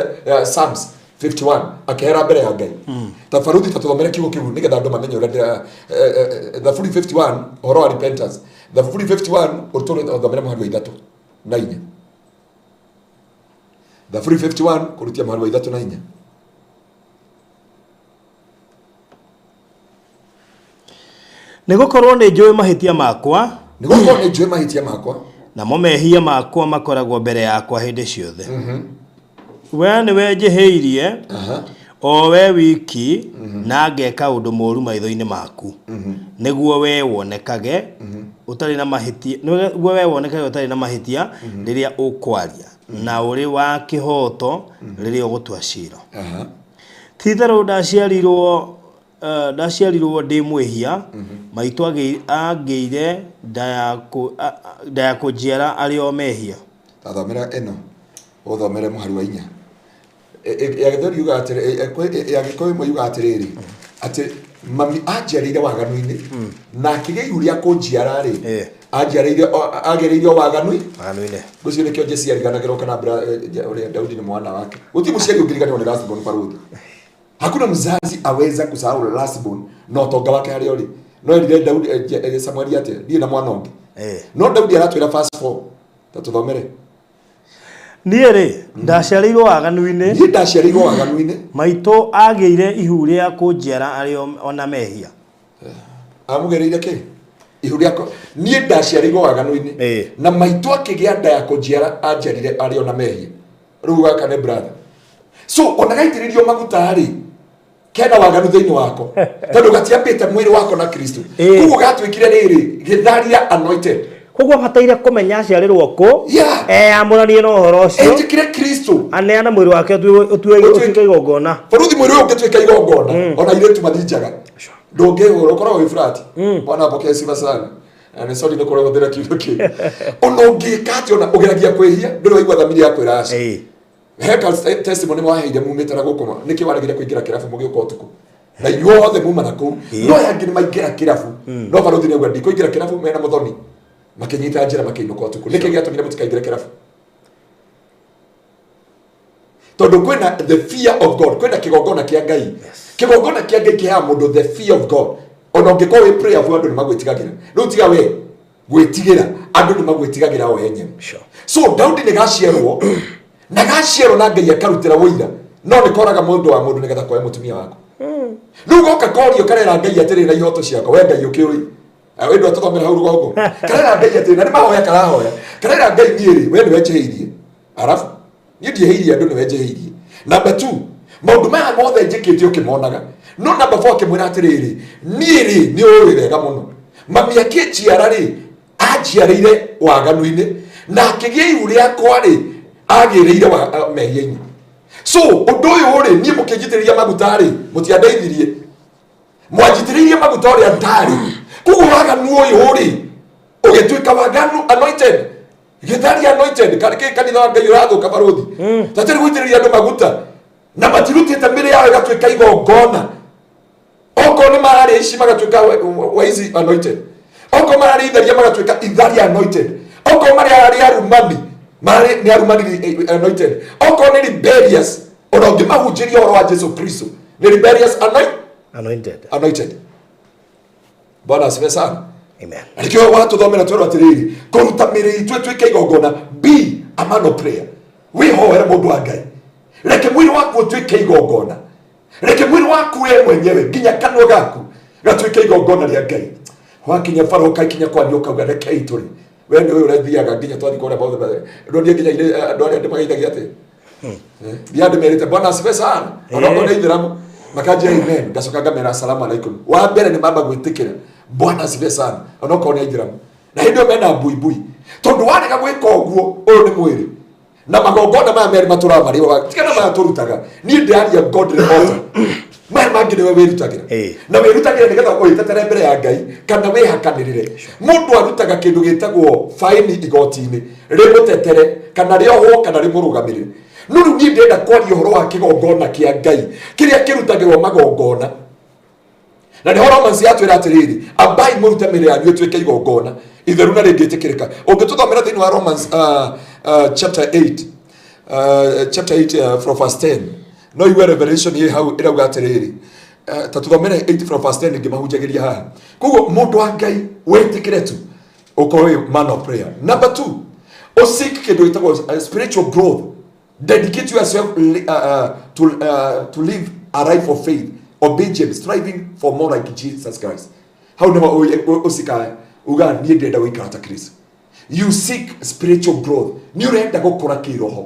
Psalms 51 akera mbere ya Ngai ta faruthi tatuthomere kiugo kiu nigetha andu mamenye uria the 51 horo wa repentance the 51 urutore thomere muhari wa 3 na 4 the 51 kurutia muhari wa 3 na 4 nigukorwo ni njui mahitia makwa Nigukorwo ni njui mahitia makwa. Na mo mehia makwa makoragwo mbere yakwa hindi ciothe. We ni wenjihĩirie o we wiki na ngeka undu mũru maitho-inĩ maku niguo we wonekage utari na mahitia, niguo we wonekage utari na mahitia riria ukwaria na uri wa kihoto riria ugutua cira. Titherũ ndaciarirwo ndi mwihia maitu agĩire nda ya kũnjiara arĩ o mehia. Tathomera eno uthomere muhari wa 4. Ya githori yuga atiri ya gikoyi mo yuga atiriri ati mami anjiarire waganu-ini na akigeihu ria kunjiara ri agereire waganu-ini gucio nikio Jesse ariganagirwo kana uri Daudi ni mwana wake uti muciari ungiriganirwo ni lastborn parodi. Hakuna mzazi aweza kusahau lastborn no tonga wake hari ori no erire Daudi Samuel ate die na mwana ungi no Daudi aratwira fast 4 tatuthomere. Niere ndaciarĩirwo waganu-ini. Ni ndaciarĩirwo waganu-ini. Maitũ agĩire ihu rĩa kũnjiara arĩ ona mehia. Amugereire ki? Ihu rĩako. Ni ndaciarĩirwo waganu-ini. Na maitũ akĩgĩa nda ya kũnjiara anjiarire arĩ ona mehia. Rĩu gaka nĩ brother. So ona gaitĩrĩrio maguta rĩ kena waganu thĩinĩ wako. Tondũ gatiambĩte mwĩrĩ wako na Kristo. Koguo gatwĩkire rĩrĩ gĩtharia anointed. Koguo bataire kumenya aciarĩrwo kũ amũranie na ũhoro ũcio etĩkire Kristo aneana mwĩrĩ wake ũtuĩke igongona. Bũrũri mwĩrĩ ũyũ ũngĩtuĩka igongona ona irĩtu mathinjaga ndũngĩhũra ũkoragwo wĩ flat. Bwana apokee sifa sana. Na sorry nĩ kũrĩa gũthĩra kiugo kĩ ona ũngĩka atĩ ona ũgeragia kwĩhia ndũrĩ waigua thamiri ya kwĩra aci. Heka testimony mwaheire mumĩte na gũkũ nĩkĩ waragire kũingĩra kĩrabu mũgĩũka ũtukũ na inyuothe muma na kũu no yangĩ nĩ maingĩra kĩrabu no barũthi nĩauga ndikũingĩra kĩrabu mena mũthoni makinyita njĩra makĩinũka ũtukũ nĩkĩ gĩatũmire mũtikaingĩre kĩrabu tondũ kwĩna the fear of God kwĩna kĩgongona kĩa Ngai kĩgongona kĩa Ngai kĩheaga mũndũ the fear of God ona ũngĩkorwo wĩ prayerful andũ nĩ magwĩtigagĩra rĩu tiga we gwĩtigĩra andũ nĩ magwĩtigagĩra o enyewe. So Daudi nĩ gaciarwo na gaciarwo na Ngai akarutĩra wũira no nĩ koraga mũndũ wa mũndũ nĩgetha koe mũtumia wako rĩu goka korio karera Ngai atĩrĩ na ihoto ciako we Ngai ũkĩũĩ wendo tũthomera hau rũgongo karera Ngai atĩrĩ na nĩ mahoya karahoya karera Ngai niĩ we nĩ wenjeheirie arafu niĩ ndieheirie andũ nĩ wenjeheirie. Number 2 maũndũ maya mothe njĩkĩte ũkĩmonaga no number 4 akĩmwĩra atĩrĩrĩ niĩ nĩ ũĩ wega mũno mami akĩnjiara rĩ anjiarĩire waganu-inĩ na akĩgĩa ihu rĩakwa rĩ agĩrĩire mehia-inĩ. So ũndũ ũyũ rĩ niĩ mũkĩnjitĩrĩria maguta rĩ mũtiandeithirie mwanjitĩrĩirie maguta ũrĩa ndarĩ koguo waganu ũyũ rĩ ũgĩtuĩka waganu anointed gĩthari anointed kanitha wa Ngai ũrathũka barũthi tatĩrĩ gũitĩrĩria andũ maguta na matirutĩte mĩrĩ yao ĩgatuĩka igongona okorwo nĩ mararĩ ici magatuĩka waizi anointed okorwo mararĩ itharia magatuĩka itharia anointed okorwo mararĩ arumani nĩ arumani anointed okorwo nĩ rebellious ona ũngĩmahunjĩria ũhoro wa Jesu Kristo nĩ rebellious anointed. Bwana asifiwe sana. Amen. Alikio watu thomera twero atiriri kuruta mĩrĩ itũ ĩtuĩke igongona be a man of prayer. Wihoera mũndũ wa Ngai reke mwĩrĩ waku ũtuĩke igongona reke mwĩrĩ waku we mwenyewe nginya kanua gaku gatuĩke igongona rĩa Ngai wakinya faro kaikinya kwa nyoka uga reke itũrĩ we nĩ ũyũ ũrethiaga nginya twathi kũrĩa bothe ndonire nginya andũ arĩa ndĩmageithagia atĩ ndiandĩ merĩte Bwana asifiwe sana ona nĩ ithiramu makaji amen gacoka ngamera assalamu alaikum wa mbere nĩ mamba gwĩtĩkĩra Bwana asifiwe sana ona ũkorwo nĩ ithiramu na hĩndĩ ĩyo mena buibui tondũ warega gwĩka ũguo ũyũ nĩ mwĩrĩ na magongona maya merĩ matũraga marĩ tigana maya tũrutaga niĩ ndĩaria godly altar maya mangĩ nĩwe wĩrutagĩra na wĩrutagĩra nĩgetha ũgĩtetere mbere ya Ngai kana wĩhakanĩrĩre mũndũ arutaga kĩndũ gĩtagwo faini igoti-inĩ rĩmũtetere kana rĩohwo kana rĩmũrũgamĩrĩre no rĩu niĩ ndĩrenda kwaria ũhoro wa kĩgongona kĩa Ngai kĩrĩa kĩrutagĩrwo magongona na nĩ Romans yatwĩra atĩrĩrĩ ambai mũrute mĩrĩ yanyu ĩtuĩke igongona itheru na rĩngĩtĩkĩrĩka ũngĩtũthomera thĩinĩ wa Romans chapter 8 from verse 10 no iwe revelation ye hau ĩrauga atĩrĩrĩ tatuthomere 8 from verse 10 ngĩmahunjagĩria haha koguo mũndũ wa Ngai wĩtĩkĩre tu ũkorwo man of prayer. Number 2 ũseek kĩndũ gĩtagwo spiritual growth. Dedicate yourself to live a life of faith, obedience, striving for more like Jesus Christ. How never usika uga niĩ ndĩrenda gũikara ta Kristo. You seek spiritual growth. Nĩ ũrenda gũkũra kĩroho.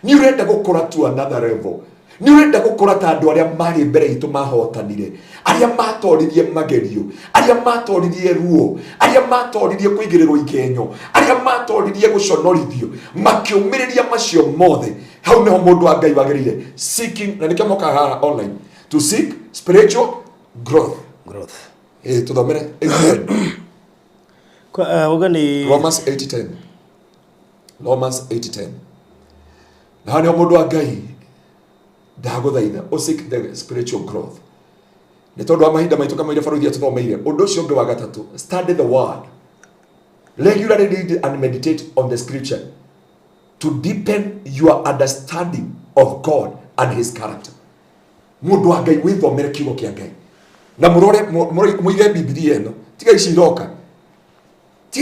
Nĩ ũrenda gũkũra to another level. Nĩ ũrenda gũkũra ta andũ arĩa marĩ mbere itũ mahotanire, arĩa matoririe magerio, arĩa matoririe ruo, arĩa matoririe kũigĩrĩrwo ikenyo, arĩa matoririe gũconorithio, makĩũmĩrĩria macio mothe. Hau nĩho mũndũ wa Ngai wagĩrĩire seeking, na nĩkĩo moka haha online to seek spiritual growth. Tũthomere Romans 8:10. Romans 8:10. Na hanyo mũndũ wa Ngai ndagũthaitha o seek the spiritual growth. Nĩ tondũ wa mahinda maitũ kama ile baruthi atuthomeire ũndũ ũcio ũngĩ wa gatatũ, study the word, regularly read and meditate on the scripture to deepen your understanding of God and his character. Mũndũ wa Ngai wĩthomere kiugo kĩa Ngai na mũige Biblia ĩno, tiga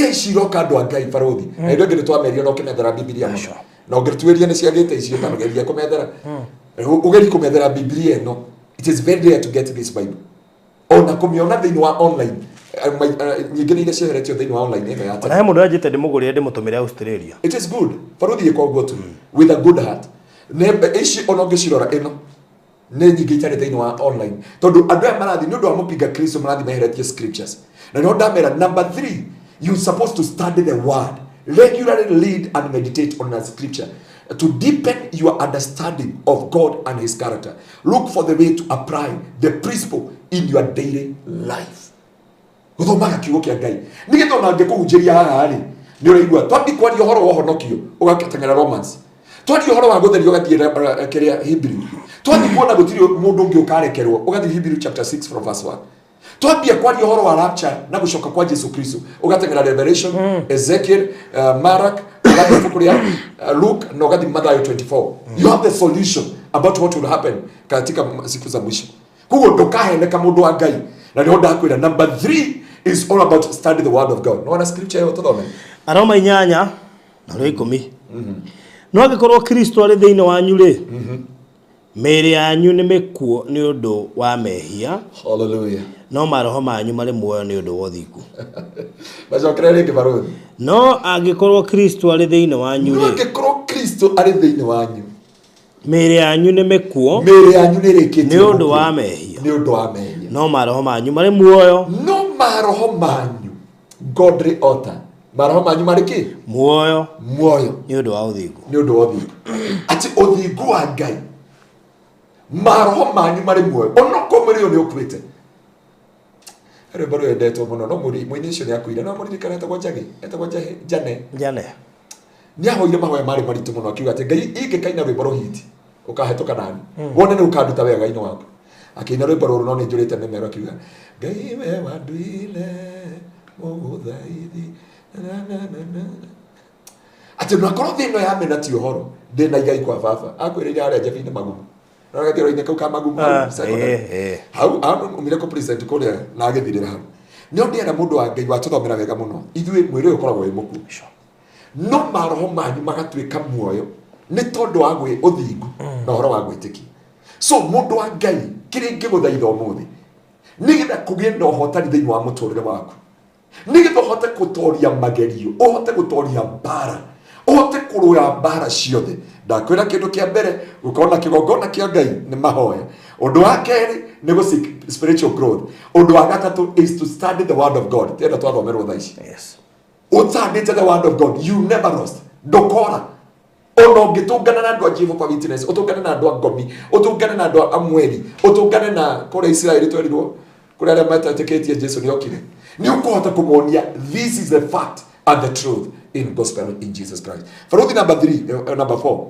iciroka andũ a Ngai baruthi na indo ingĩ nĩtwameria no kĩmethera Biblia mũno na ũngĩtuĩria nĩ ciagĩte icio kana geria kũmethera ugeri kumethera Biblia ĩno. It is very rare to get this Bible ona kũmĩona thĩinĩ wa online nyingĩ nĩ ciaheretio thĩinĩ wa online ĩno ya tene. Mũndũ anjĩte ndĩmũgũrĩre ndĩmũtũmĩre Australia. It is good baruthi ĩkwo guo tu with a good heart. Nĩ ici ona ũngĩcirora ĩno nĩ nyingĩ itarĩ thĩinĩ wa online tondũ andũ aya marathi nĩ ũndũ wa mũpinga Kristo marathi meheretie scriptures. Na nĩ ndamera number 3, you supposed to study the word, regularly read and meditate on the scripture to deepen your understanding of God and his character. Look for the way to apply the principle in your daily life. Gũthomaga kiugo kĩa Ngai nĩgetha ona angĩkũhunjĩria haha rĩ nĩ ũraigua twambi kwaria ũhoro wa ũhonokio ũgakĩteng'era Romans, twaria ũhoro wa gũtherio ũgathiĩ kĩrĩa Hebrew, twambi kuona gũtirĩ mũndũ ũngĩ ũkarekerwo ũgathiĩ Hebrew chapter 6 from verse 1, twambia kwaria ũhoro wa rapture na gũcoka kwa Jesu Kristo ũgateng'era Revelation, Ezekiel, Mark, Luke na ugathi Matthew 24. You have the solution about what will happen katika siku za mwisho. Kugo ndukaheneka mundu wa Ngai. Na ndio ndakwira number 3 is all about study the word of God. No wana scripture yo tuthome. Aroma 8 na 10. No angĩkorwo Kristo arĩ thĩinĩ wanyu rĩ, mĩĩrĩ yanyu nĩ mĩkuũ nĩ ũndũ wa mehia. Hallelujah. No maroho manyu marĩ muoyo nĩ ũndũ wa ũthingu. Macokera rĩngĩ baruthi. No angĩkorwo Kristo arĩ thĩinĩ wanyu rĩ, no angĩkorwo Kristo arĩ thĩinĩ wanyu, mĩĩrĩ yanyu nĩ mĩkuũ, mĩĩrĩ yanyu nĩ ĩrĩkĩtie nĩ ũndũ wa mehia. Nĩ ũndũ wa mehia. No maroho manyu marĩ muoyo. No maroho manyu godly altar. Maroho manyu marĩ kĩ? Muoyo. Nĩ ũndũ wa ũthingu. Nĩ ũndũ wa ũthingu. Ati ũthingu wa Ngai. Maroho manyu marĩ muoyo. Ona komĩrĩo nĩ ũkuĩte. Ere baro endetwo muno no mũini ũcio nĩ akuire no mũririkana etagwo Jane. Nĩ ahoire mahoya marĩ maritũ mũno akiuga atĩ Ngai ingĩkaina rwĩmbo rũhiti ũkahetũka nani wone nĩ ũkanduta wega Ngai-inĩ waku. Akĩina rwĩmbo rũrũ no nĩ njũrĩte mĩmero akiuga Ngai we wanduire mũgũthaithi atĩ no akorwo thĩ ĩno ya mena ti ũhoro ndĩna Ngai kwa baba akwĩrĩire harĩa njebe-inĩ magumu nagĩthĩro-inĩ kau ka magumu hau umire ko president kũrĩa na agĩthirĩra hau nĩ ndĩera mũndũ wa Ngai watũthomera wega mũno ithuĩ mwĩrĩ ũyũ ũkoragwo wĩ mũkuũ no maroho manyu magatuĩka muoyo nĩ tondũ wa ũthingu na ũhoro wa gwĩtĩkia. So mũndũ wa Ngai kĩrĩa ingĩgũthaitha ũmũthĩ nĩgetha kũgĩe na ũhotani thĩinĩ wa mũtũrĩre waku, nĩgetha ũhote gũtoria magerio, ũhote gũtoria mbara, ũhote kũrũa mbara ciothe, ndakwĩra kĩndũ kĩa mbere gũkorwo na kĩgongona kĩa Ngai nĩ mahoya. Ũndũ wa kerĩ nĩ gũ spiritual growth. Ũndũ wa gatatũ is to study the word of God. Tena twathomerwo thaa ici. Yes. Study the word of God. You never lost. Ndũkora. Ona ũngĩtũngana na andũ a Jehovah Witness, ũtũngane na andũ a ngomi, ũtũngane na andũ a mweri, ũtũngane na kũrĩa Israeli twerirwo kũrĩa arĩa matetĩkĩtie Jesu nĩ okire. Nĩ ũkũhota kũmonia this is the fact and the truth in gospel in Jesus Christ. Faruthi number 3, number 4.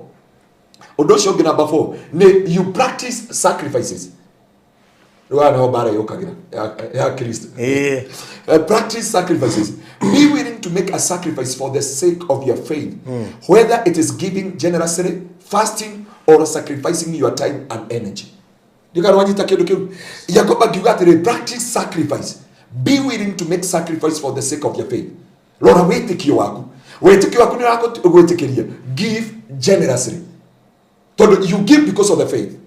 Ũndũ ũcio ũngĩ number 4 nĩ you practice sacrifices. Rwana ho bara yokagira ya Kristo. Practice sacrifices. Be willing to make a sacrifice for the sake of your faith, whether it is giving generously, fasting, or sacrificing your time and energy. Ndikarwanyita kindu kiu Yakoba kiuga atiri practice sacrifice. Be willing to make sacrifice for the sake of your faith. Lora wĩtĩkio waku nĩ ũgwĩtĩkĩria. Give generously. So you give because of the faith.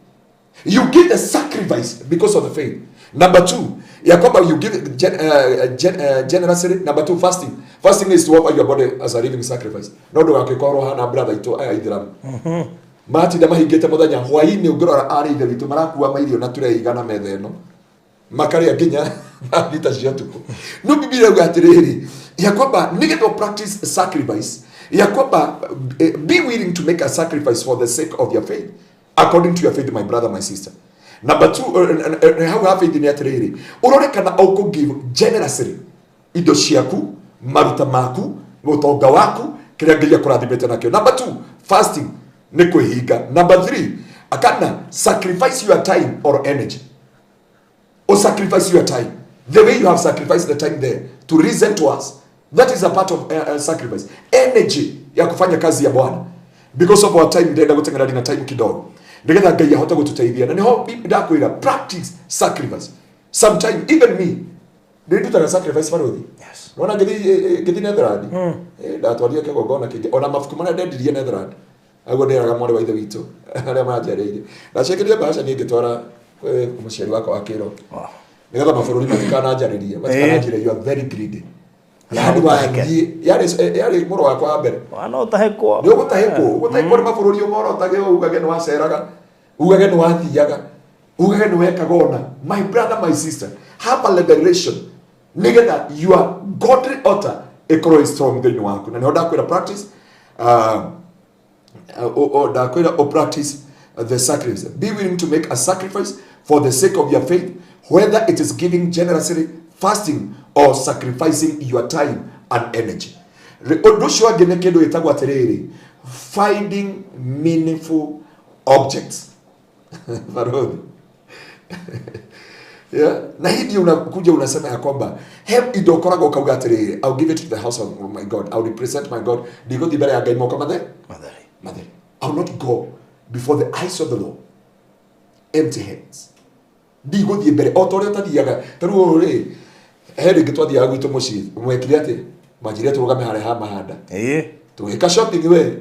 You give the sacrifice because of the faith. Number 2 ya kwamba you give generously. Number 2, fasting. Fasting is to offer your body as a living sacrifice. No ndo akikorwo hana brother ito aya Ithram. Mati da mahingite muthenya hwaini ungirora ari ithe witu marakuwa mairio na ture igana metha eno makaria nginya thita cia tuko no Biblia ugatiriri ya kwamba nigetha practice sacrifice ya kwamba be willing to make a sacrifice for the sake of your faith, according to your faith, my brother, my sister. Number 2, how have faith in atiriri urore kana auko give generously indo ciaku maruta maku mutonga waku kiria ngiria kurathimete nakio. Number 2, fasting ni kwihinga. Number 3, akana sacrifice your time or energy, or sacrifice your time the way you have sacrificed the time there to listen to us. That is a part of sacrifice. Energy ya kufanya kazi ya Bwana, because of our time ndenda gutengana na time kidogo ndigetha Ngai ahota gututeithia na niho ndakwira practice sacrifice. Sometimes even me nditutaga sacrifice farothi. Yes. Wana ngithi Netherland ndatwaria Kigongona kingi ona mafuku mana ndendirie Netherland ago nderaga mwari wa ithe witu aria majereire na cekerie bahasha ni ngitwara muciari wako akiro nigetha mabururi matikana njaririe you are very greedy. Yari muro wakwa mbere wana utahekwo ni ugutahekwo mabururi umoro utage ugage no waceraga ugage no wathiaga ugage no wekagona. My brother, my sister, have a liberation nigetha your godly altar ikorwo strong thini waku na niho ndakwira practice practice the sacrifice. Be willing to make a sacrifice for the sake of your faith, whether it is giving generously, fasting, or sacrificing your time and energy. Finding meaningful objects. Yeah, na hidi unakuja unasema ya kwamba idokorago kauga atiriri, I'll give it to the house of my God, I'll represent my God. Digo dibere ya Ngai moka mother. I'll not go before the eyes of the Lord empty hands. Digo dibere otore tadiaga taru re heri gitwathia gwitu mucii mwekire ati majire turugame hare ha mahanda tugika shopping we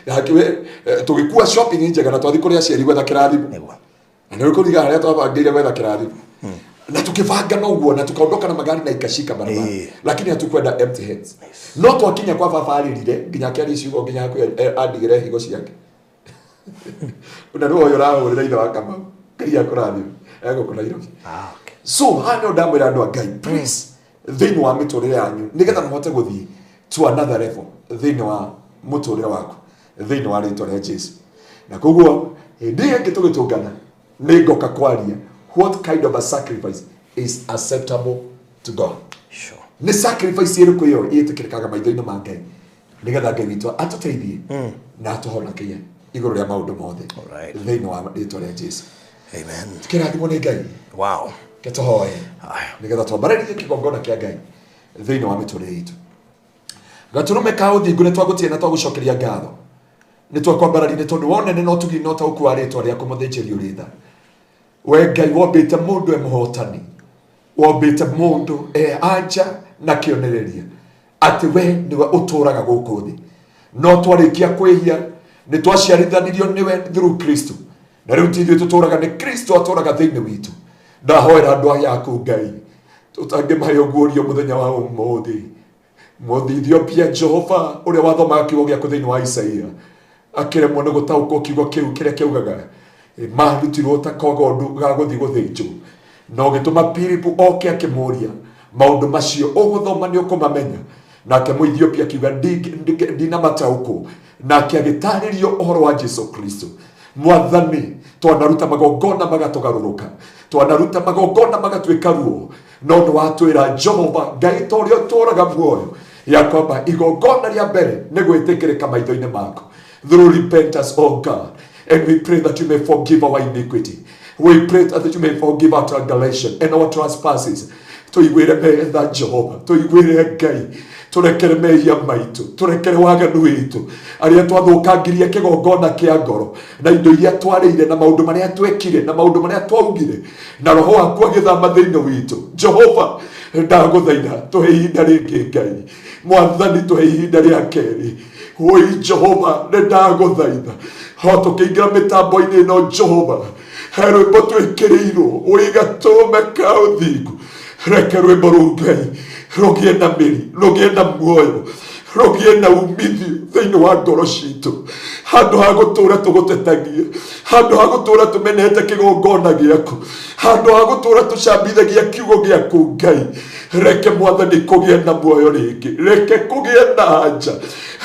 yakiwe tugikua shopping njega na twathi kuria cieri gwetha kirathimo na niko riga haria twabangiire gwetha kirathimo na tukivanga no guo na tukaondoka na magari na ikashika barabara lakini hatukwenda empty hands. No twakinya kwa babarire nginya kiari ciugo nginya haku andigire higo ciake unaruo yorao uri ithe wakama kiria kurathimo ego kuna iro. Okay. So hano ndamwira andu a Ngai, please thini wa miturire yanyu nigetha muhote guthii to another level thini wa muturire waku thini wa ritwa ria Jesu. Na koguo ndiye gitugitungana ningoka kwaria what kind of a sacrifice is acceptable to God. Sure. Ni sacrifice iriku yo itikirikaga maitho-ini ma Ngai nigetha Ngai witu atuteithie na atuhonokie iguru ria maundu mothe thini wa ritwa ria Jesu. Amen. Tukirathimwo ni Ngai. Wow. Ketohoe. Nigetha twambararie kigongona kia Ngai thini wa miturire itu. Gaturume ka uthingu ni twagutie na twagucokeria ngatho. Ni twakwambararia ni tondu wone no tugi no ta ukwaritwa ria kumuthinjiri uritha. We Ngai wombite mundu muhotani. Wombite mundu anja na kionereria. Ati we niwe uturaga guku thi. No twarikia kwihia ni twaciarithanirio niwe through Kristo. Na riu tithio tuturaga ni Kristo aturaga thini witu. Ndahoera andu aya aku Ngai tutange mayo guorio muthenya wa umuthi muthithio pia Jehova uria wathomaga kiugo gia kuthini wa Isaia akiremwo ni gutauko kiugo kiu kiria kiugaga marutirwo ta kogondu ga guthi guthinjwo no gituma Pilipu oke akimuria maundu macio uguthoma ni ukumamenya nake Muethiopia kiuga ndina matauko nake agitaririo uhoro wa Jesu Kristo. Mwathani twanaruta magongona magatugaruruka twanaruta magongona magatwika ruo no ndo watwira Jehova Ngai torio turaga muoyo ya kwamba igongona ria mbere ni gwitikirika maitho-ini maku through repentance, oh God, and we pray that you may forgive our iniquity. We pray that you may forgive our transgression and our trespasses. Tuigwire metha Jehova, tuigwire Ngai, turekere mehia maitu, turekere waganu witu aria twathukangirie kigongona kia ngoro na indo iria twarire na maundu maria twekire na maundu maria twaugire na roho waku agithama thiini witu. Jehova ndaguthaitha tuhe ihinda ringi Ngai, Mwathani tuhe ihinda ria keri. Oi Jehova ndaguthaitha Hoto kiingira mitambo-ini ino Jehova. He rwimbo twikiriirwo wigatũme ka ũthingu. Reke rwimbo rũu Ngai rũgĩe na mĩri, rũgĩe na muoyo, rũgĩe na umithio thĩinĩ wa ngoro citũ. Handũ ha gũtũũra tũgũtetagia, handũ ha gũtũũra tũmenete kĩgongona gĩaku, handũ ha gũtũũra tũcambithagia kiugo gĩaku Ngai, reke Mwathani kũgĩe na muoyo rĩngĩ, reke kũgĩe na anja,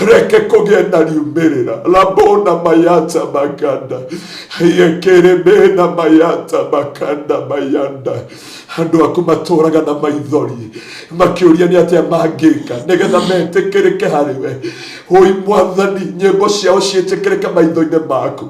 reke kũgĩe na riumĩrĩra. Rabona mayata maganda, yekeremena mayata makanda mayanda. Andũ aku matũũraga na maithori makĩũria nĩ atĩa mangĩka nĩgetha metĩkĩrĩke harĩwe. Oi Mwathani, nyĩmbo ciao ciĩtĩkĩrĩke maitho-inĩ maku,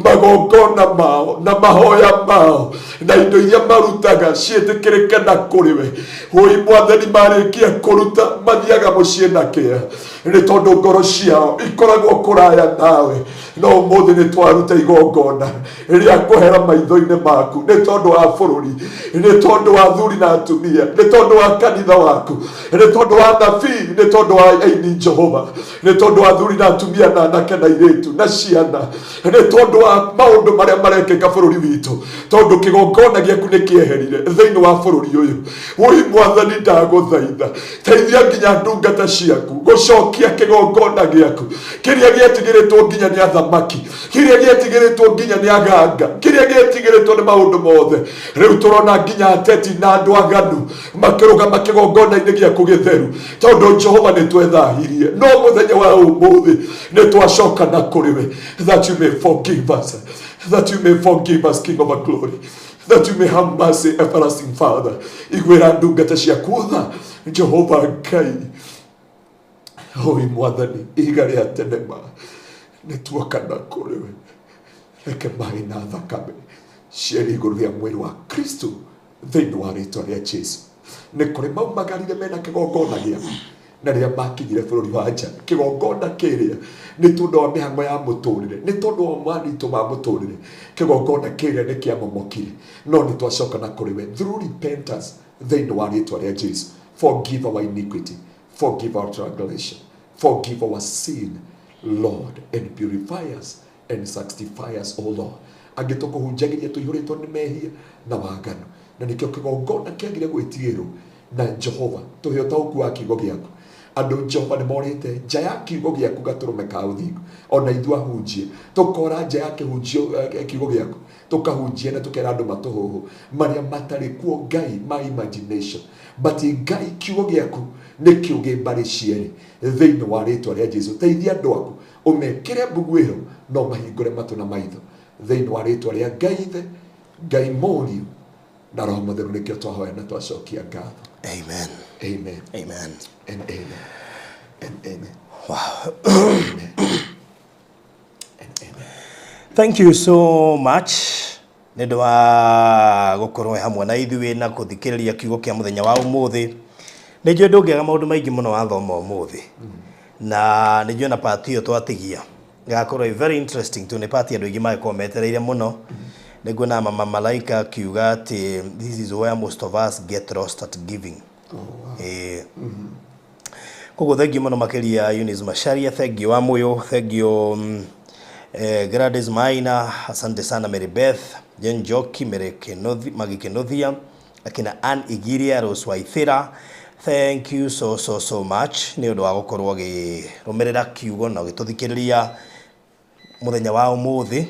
magongona mao na mahoya mao na indo iria marutaga ciĩtĩkĩrĩke na kũrĩwe. Oi Mwathani, marĩkia kũruta mathiaga mũciĩ na kĩeha nĩ tondũ ngoro ciao ikoragwo kũraya nawe. No ũmũthĩ nĩ twaruta igongona rĩa kũhera maitho-inĩ maku nĩ tondũ wa bũrũri, nĩ tondũ wa athuri na atumia, nĩ tondũ wa kanitha waku, nĩ tondũ wa nabii, nĩ tondũ wa aini Jehova, nĩ tondũ wa athuri na atumia na anake na airĩtu na ciana, nĩ tondũ wa maũndũ marĩa marekĩka bũrũri witũ, tondũ kĩgongona gĩaku nĩ kĩeherire thĩinĩ wa bũrũri ũyũ. Oi Mwathani, ndagũthaitha teithia nginya ndungata ciaku gũcokia kĩgongona gĩaku kĩrĩa gĩetigĩrĩtwo nginya nĩ athamaki, kĩrĩa gĩetigĩrĩtwo nginya nĩ aganga, kĩrĩa gĩetigĩrĩtwo nĩ maũndũ mothe. Rĩu tũrona nginya ateti na andũ aganu makĩrũgama kĩgongona-inĩ gĩaku gĩtheru, tondũ Jehova nĩ twethahirie. No mũthenya wa ũmũthĩ nĩ twacoka na kũrĩwe, that you may forgive us, that you may forgive us, King of glory, that you may have mercy, everlasting Father. Igwĩra ndungata ciaku tha Jehova Ngai. Oi Mwathani, ihiga rĩa tene ma nĩ tuoka na kũrĩwe, reke maaĩ na thakame cieri igũrũ rĩa mwĩrĩ wa Kristo thĩinĩ wa rĩĩtwa rĩa Jesu. Nĩ kũrĩ maumagarire mena kĩgongona gĩaku na rĩrĩa makinyire bũrũri wa nja, kĩgongona kĩrĩa nĩ tondũ wa mĩhang'o ya mũtũrĩre, nĩ tondũ wa maritũ ma mũtũrĩre, kĩgongona kĩrĩa nĩ kĩamomokire. No nĩ twacoka na kũrĩwe through repentance thĩinĩ wa rĩĩtwa rĩa Jesu. Forgive our iniquity, forgive our transgression, forgive our sin, Lord, and purify us and sanctify us, O Lord. Angĩtũkũhunjagĩria tũihũrĩtwo nĩ mehia na waganu, na nĩkĩo kĩgongona kĩagĩrĩire gwĩtigĩrwo na Jehova. Tũhe ũtaũku wa kiugo gĩaku. Andũ Jehova nĩ morĩte nja ya kiugo gĩaku gatũrũme ka ũthingu, ona ithuĩ ahunjie tũkora nja ya kĩhunjio kiugo gĩaku, tũkahunjia na tũkera andũ matũhũhũ marĩa matarĩ kuo Ngai ma imagination, but Ngai kiugo gĩaku nĩ kĩũgĩ mbarĩ cierĩ thĩinĩ wa rĩĩtwa rĩa Jesu. Teithia andũ aku ũmekĩre mbuguĩro no mahingũre matũ na maitho thĩinĩ wa rĩĩtwa rĩa Ngai Ithe, Ngai Mũriũ na Roho Mũtheru. Nĩkĩo twahoya na twacokia ngatho. Amen. Amen. Amen. And amen. And amen. Wow. Amen. And amen. Thank you so much. Nĩ ũndũ wa gũkorwo hamwe na ithuĩ na gũthikĩrĩria kiugo kĩa mũthenya wa ũmũthĩ. Nĩ njũĩ ndũngĩaga maũndũ maingĩ mũno wathoma ũmũthĩ, na nĩ njũĩ na part ĩyo twatigia gakorwo very interesting tu. Nĩ part andũ aingĩ magĩkorwo metereire mũno. Nĩguo na mama Malaika kiuga atĩ this is where most of us get lost at giving. Koguo thengiũ mũno makĩria Eunice Macharia, thengiũ wa Mũyũ, thengiũ Gladys Maina, asante sana Mary Beth, Jen Joki, Magi Kenothia, akina Ann Igiria, Rose Waithira. Thank you so much. Nĩ ũndũ wa gũkorwo gĩrũmĩrĩra kiugo na gĩtũthikĩrĩria mũthenya wa ũmũthĩ.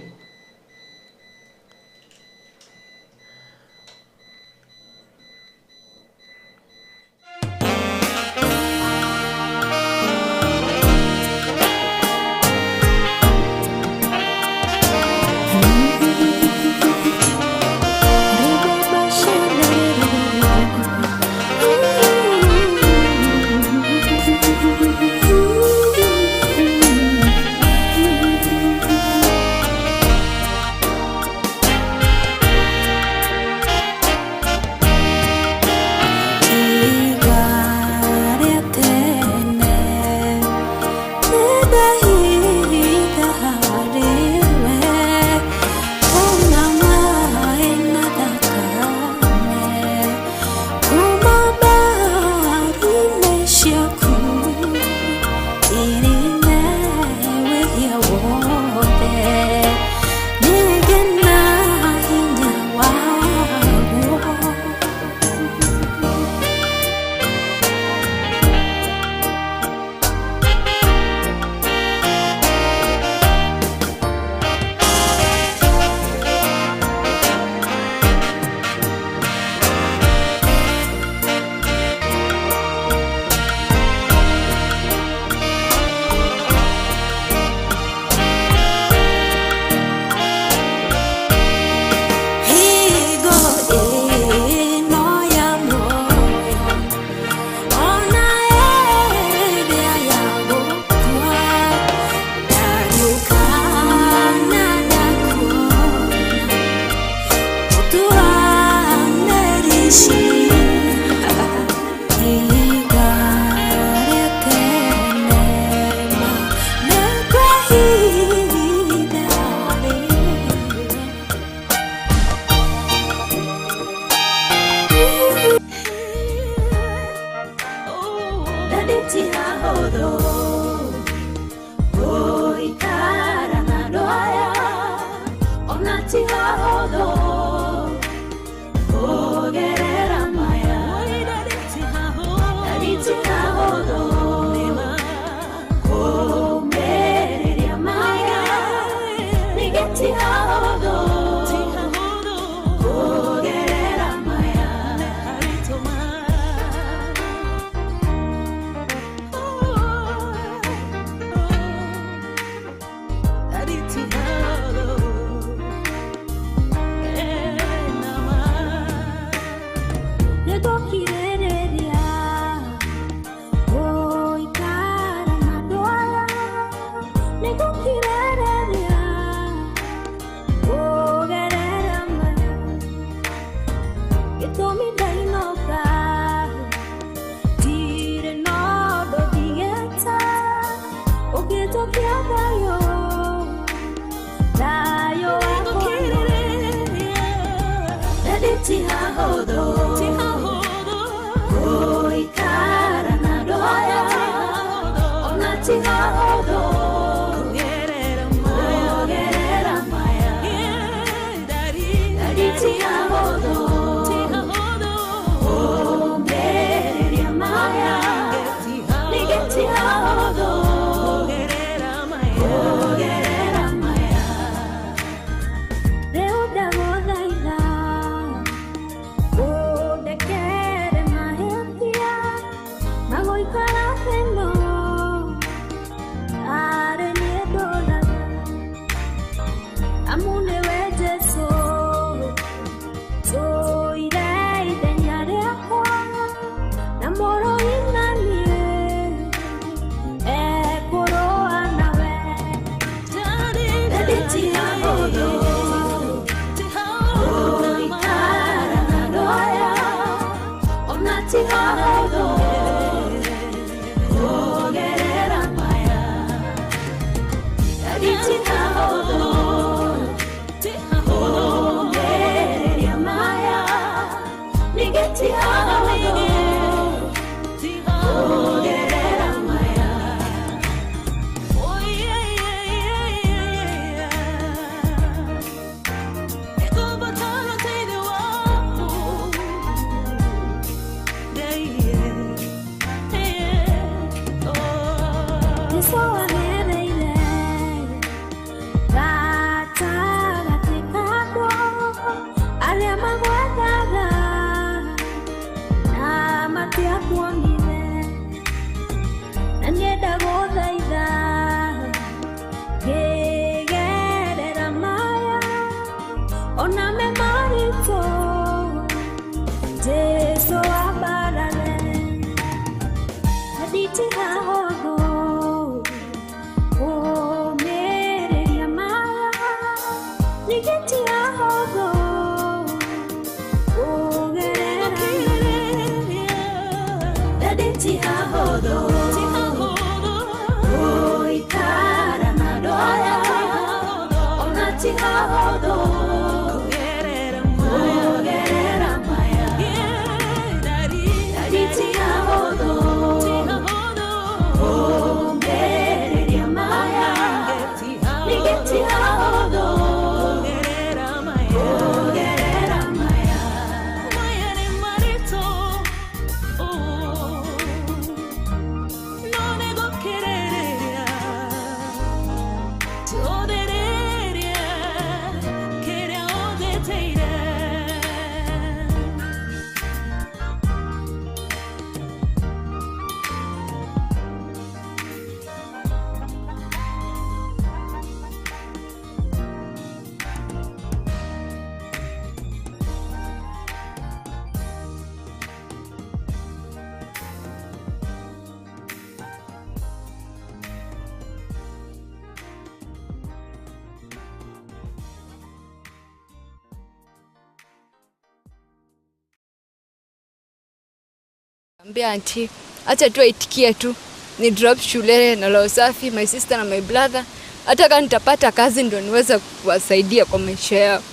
Ambia auntie, acha tu aitikie tu. Ni drop shule na la usafi, my sister na my brother. Hata kama nitapata kazi ndio niweza kuwasaidia kwa maisha yao.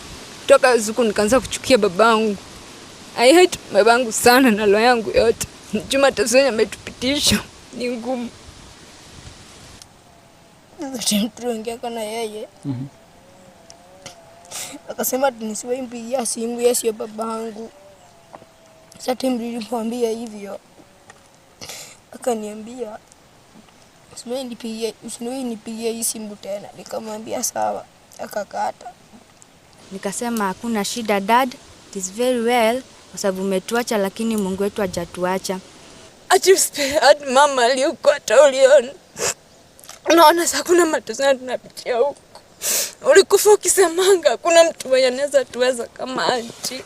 Toka zuku nikaanza kuchukia babangu. I hate babangu sana na roho yangu yote. Juma tasenya ametupitisha ni ngumu. Tuongea kana yeye. Akasema nisiwahi mpigia simu, yeye sio babangu. Sasa nilimwambia hivyo, akaniambia usiwahi nipigia hii simu tena. Nikamwambia sawa, akakata. Nikasema hakuna shida dad, it is very well kwa sababu umetuacha, lakini Mungu wetu hajatuacha. Hadi mama aliyekuwa uliona. Unaona sasa kuna mateso tunapitia huko. Ulikufa ukisemanga hakuna mtu mwenye anaweza tuweza kama auntie.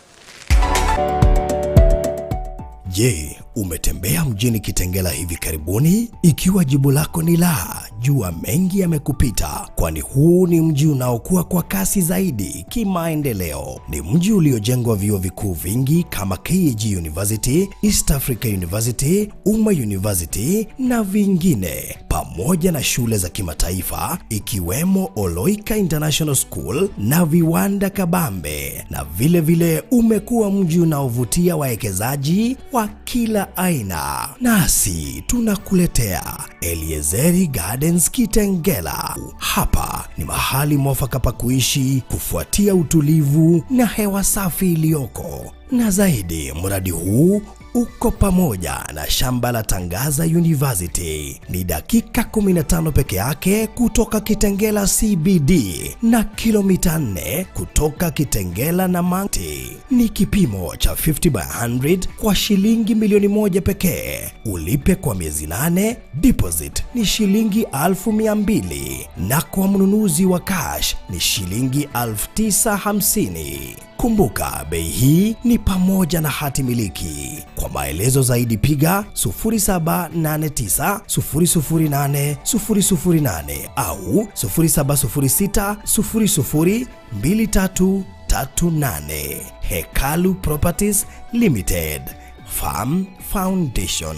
Je, umetembea mjini Kitengela hivi karibuni? Ikiwa jibu lako ni la, jua mengi yamekupita, kwani huu ni mji unaokua kwa kasi zaidi kimaendeleo. Ni mji uliojengwa vyuo vikuu vingi kama KAG University, East Africa University, Uma University na vingine, pamoja na shule za kimataifa ikiwemo Oloika International School na viwanda kabambe. Na vile umekuwa mji unaovutia wawekezaji wa kila aina. Nasi tunakuletea Eliezeri Gardens Kitengela. Hapa ni mahali mwafaka pa kuishi, kufuatia utulivu na hewa safi iliyoko. Na zaidi, mradi huu uko pamoja na shamba la Tangaza University. Ni dakika 15 peke yake kutoka Kitengela CBD na kilomita 4 kutoka Kitengela na Manti. Ni kipimo cha 50/100 kwa shilingi milioni 1 pekee. Ulipe kwa miezi 8, deposit ni shilingi 1200 na kwa mnunuzi wa cash ni shilingi 950. Kumbuka, bei hii ni pamoja na hati miliki. Kwa maelezo zaidi piga 0789008008 au 0706002338. Hekalu Properties Limited, Farm Foundation.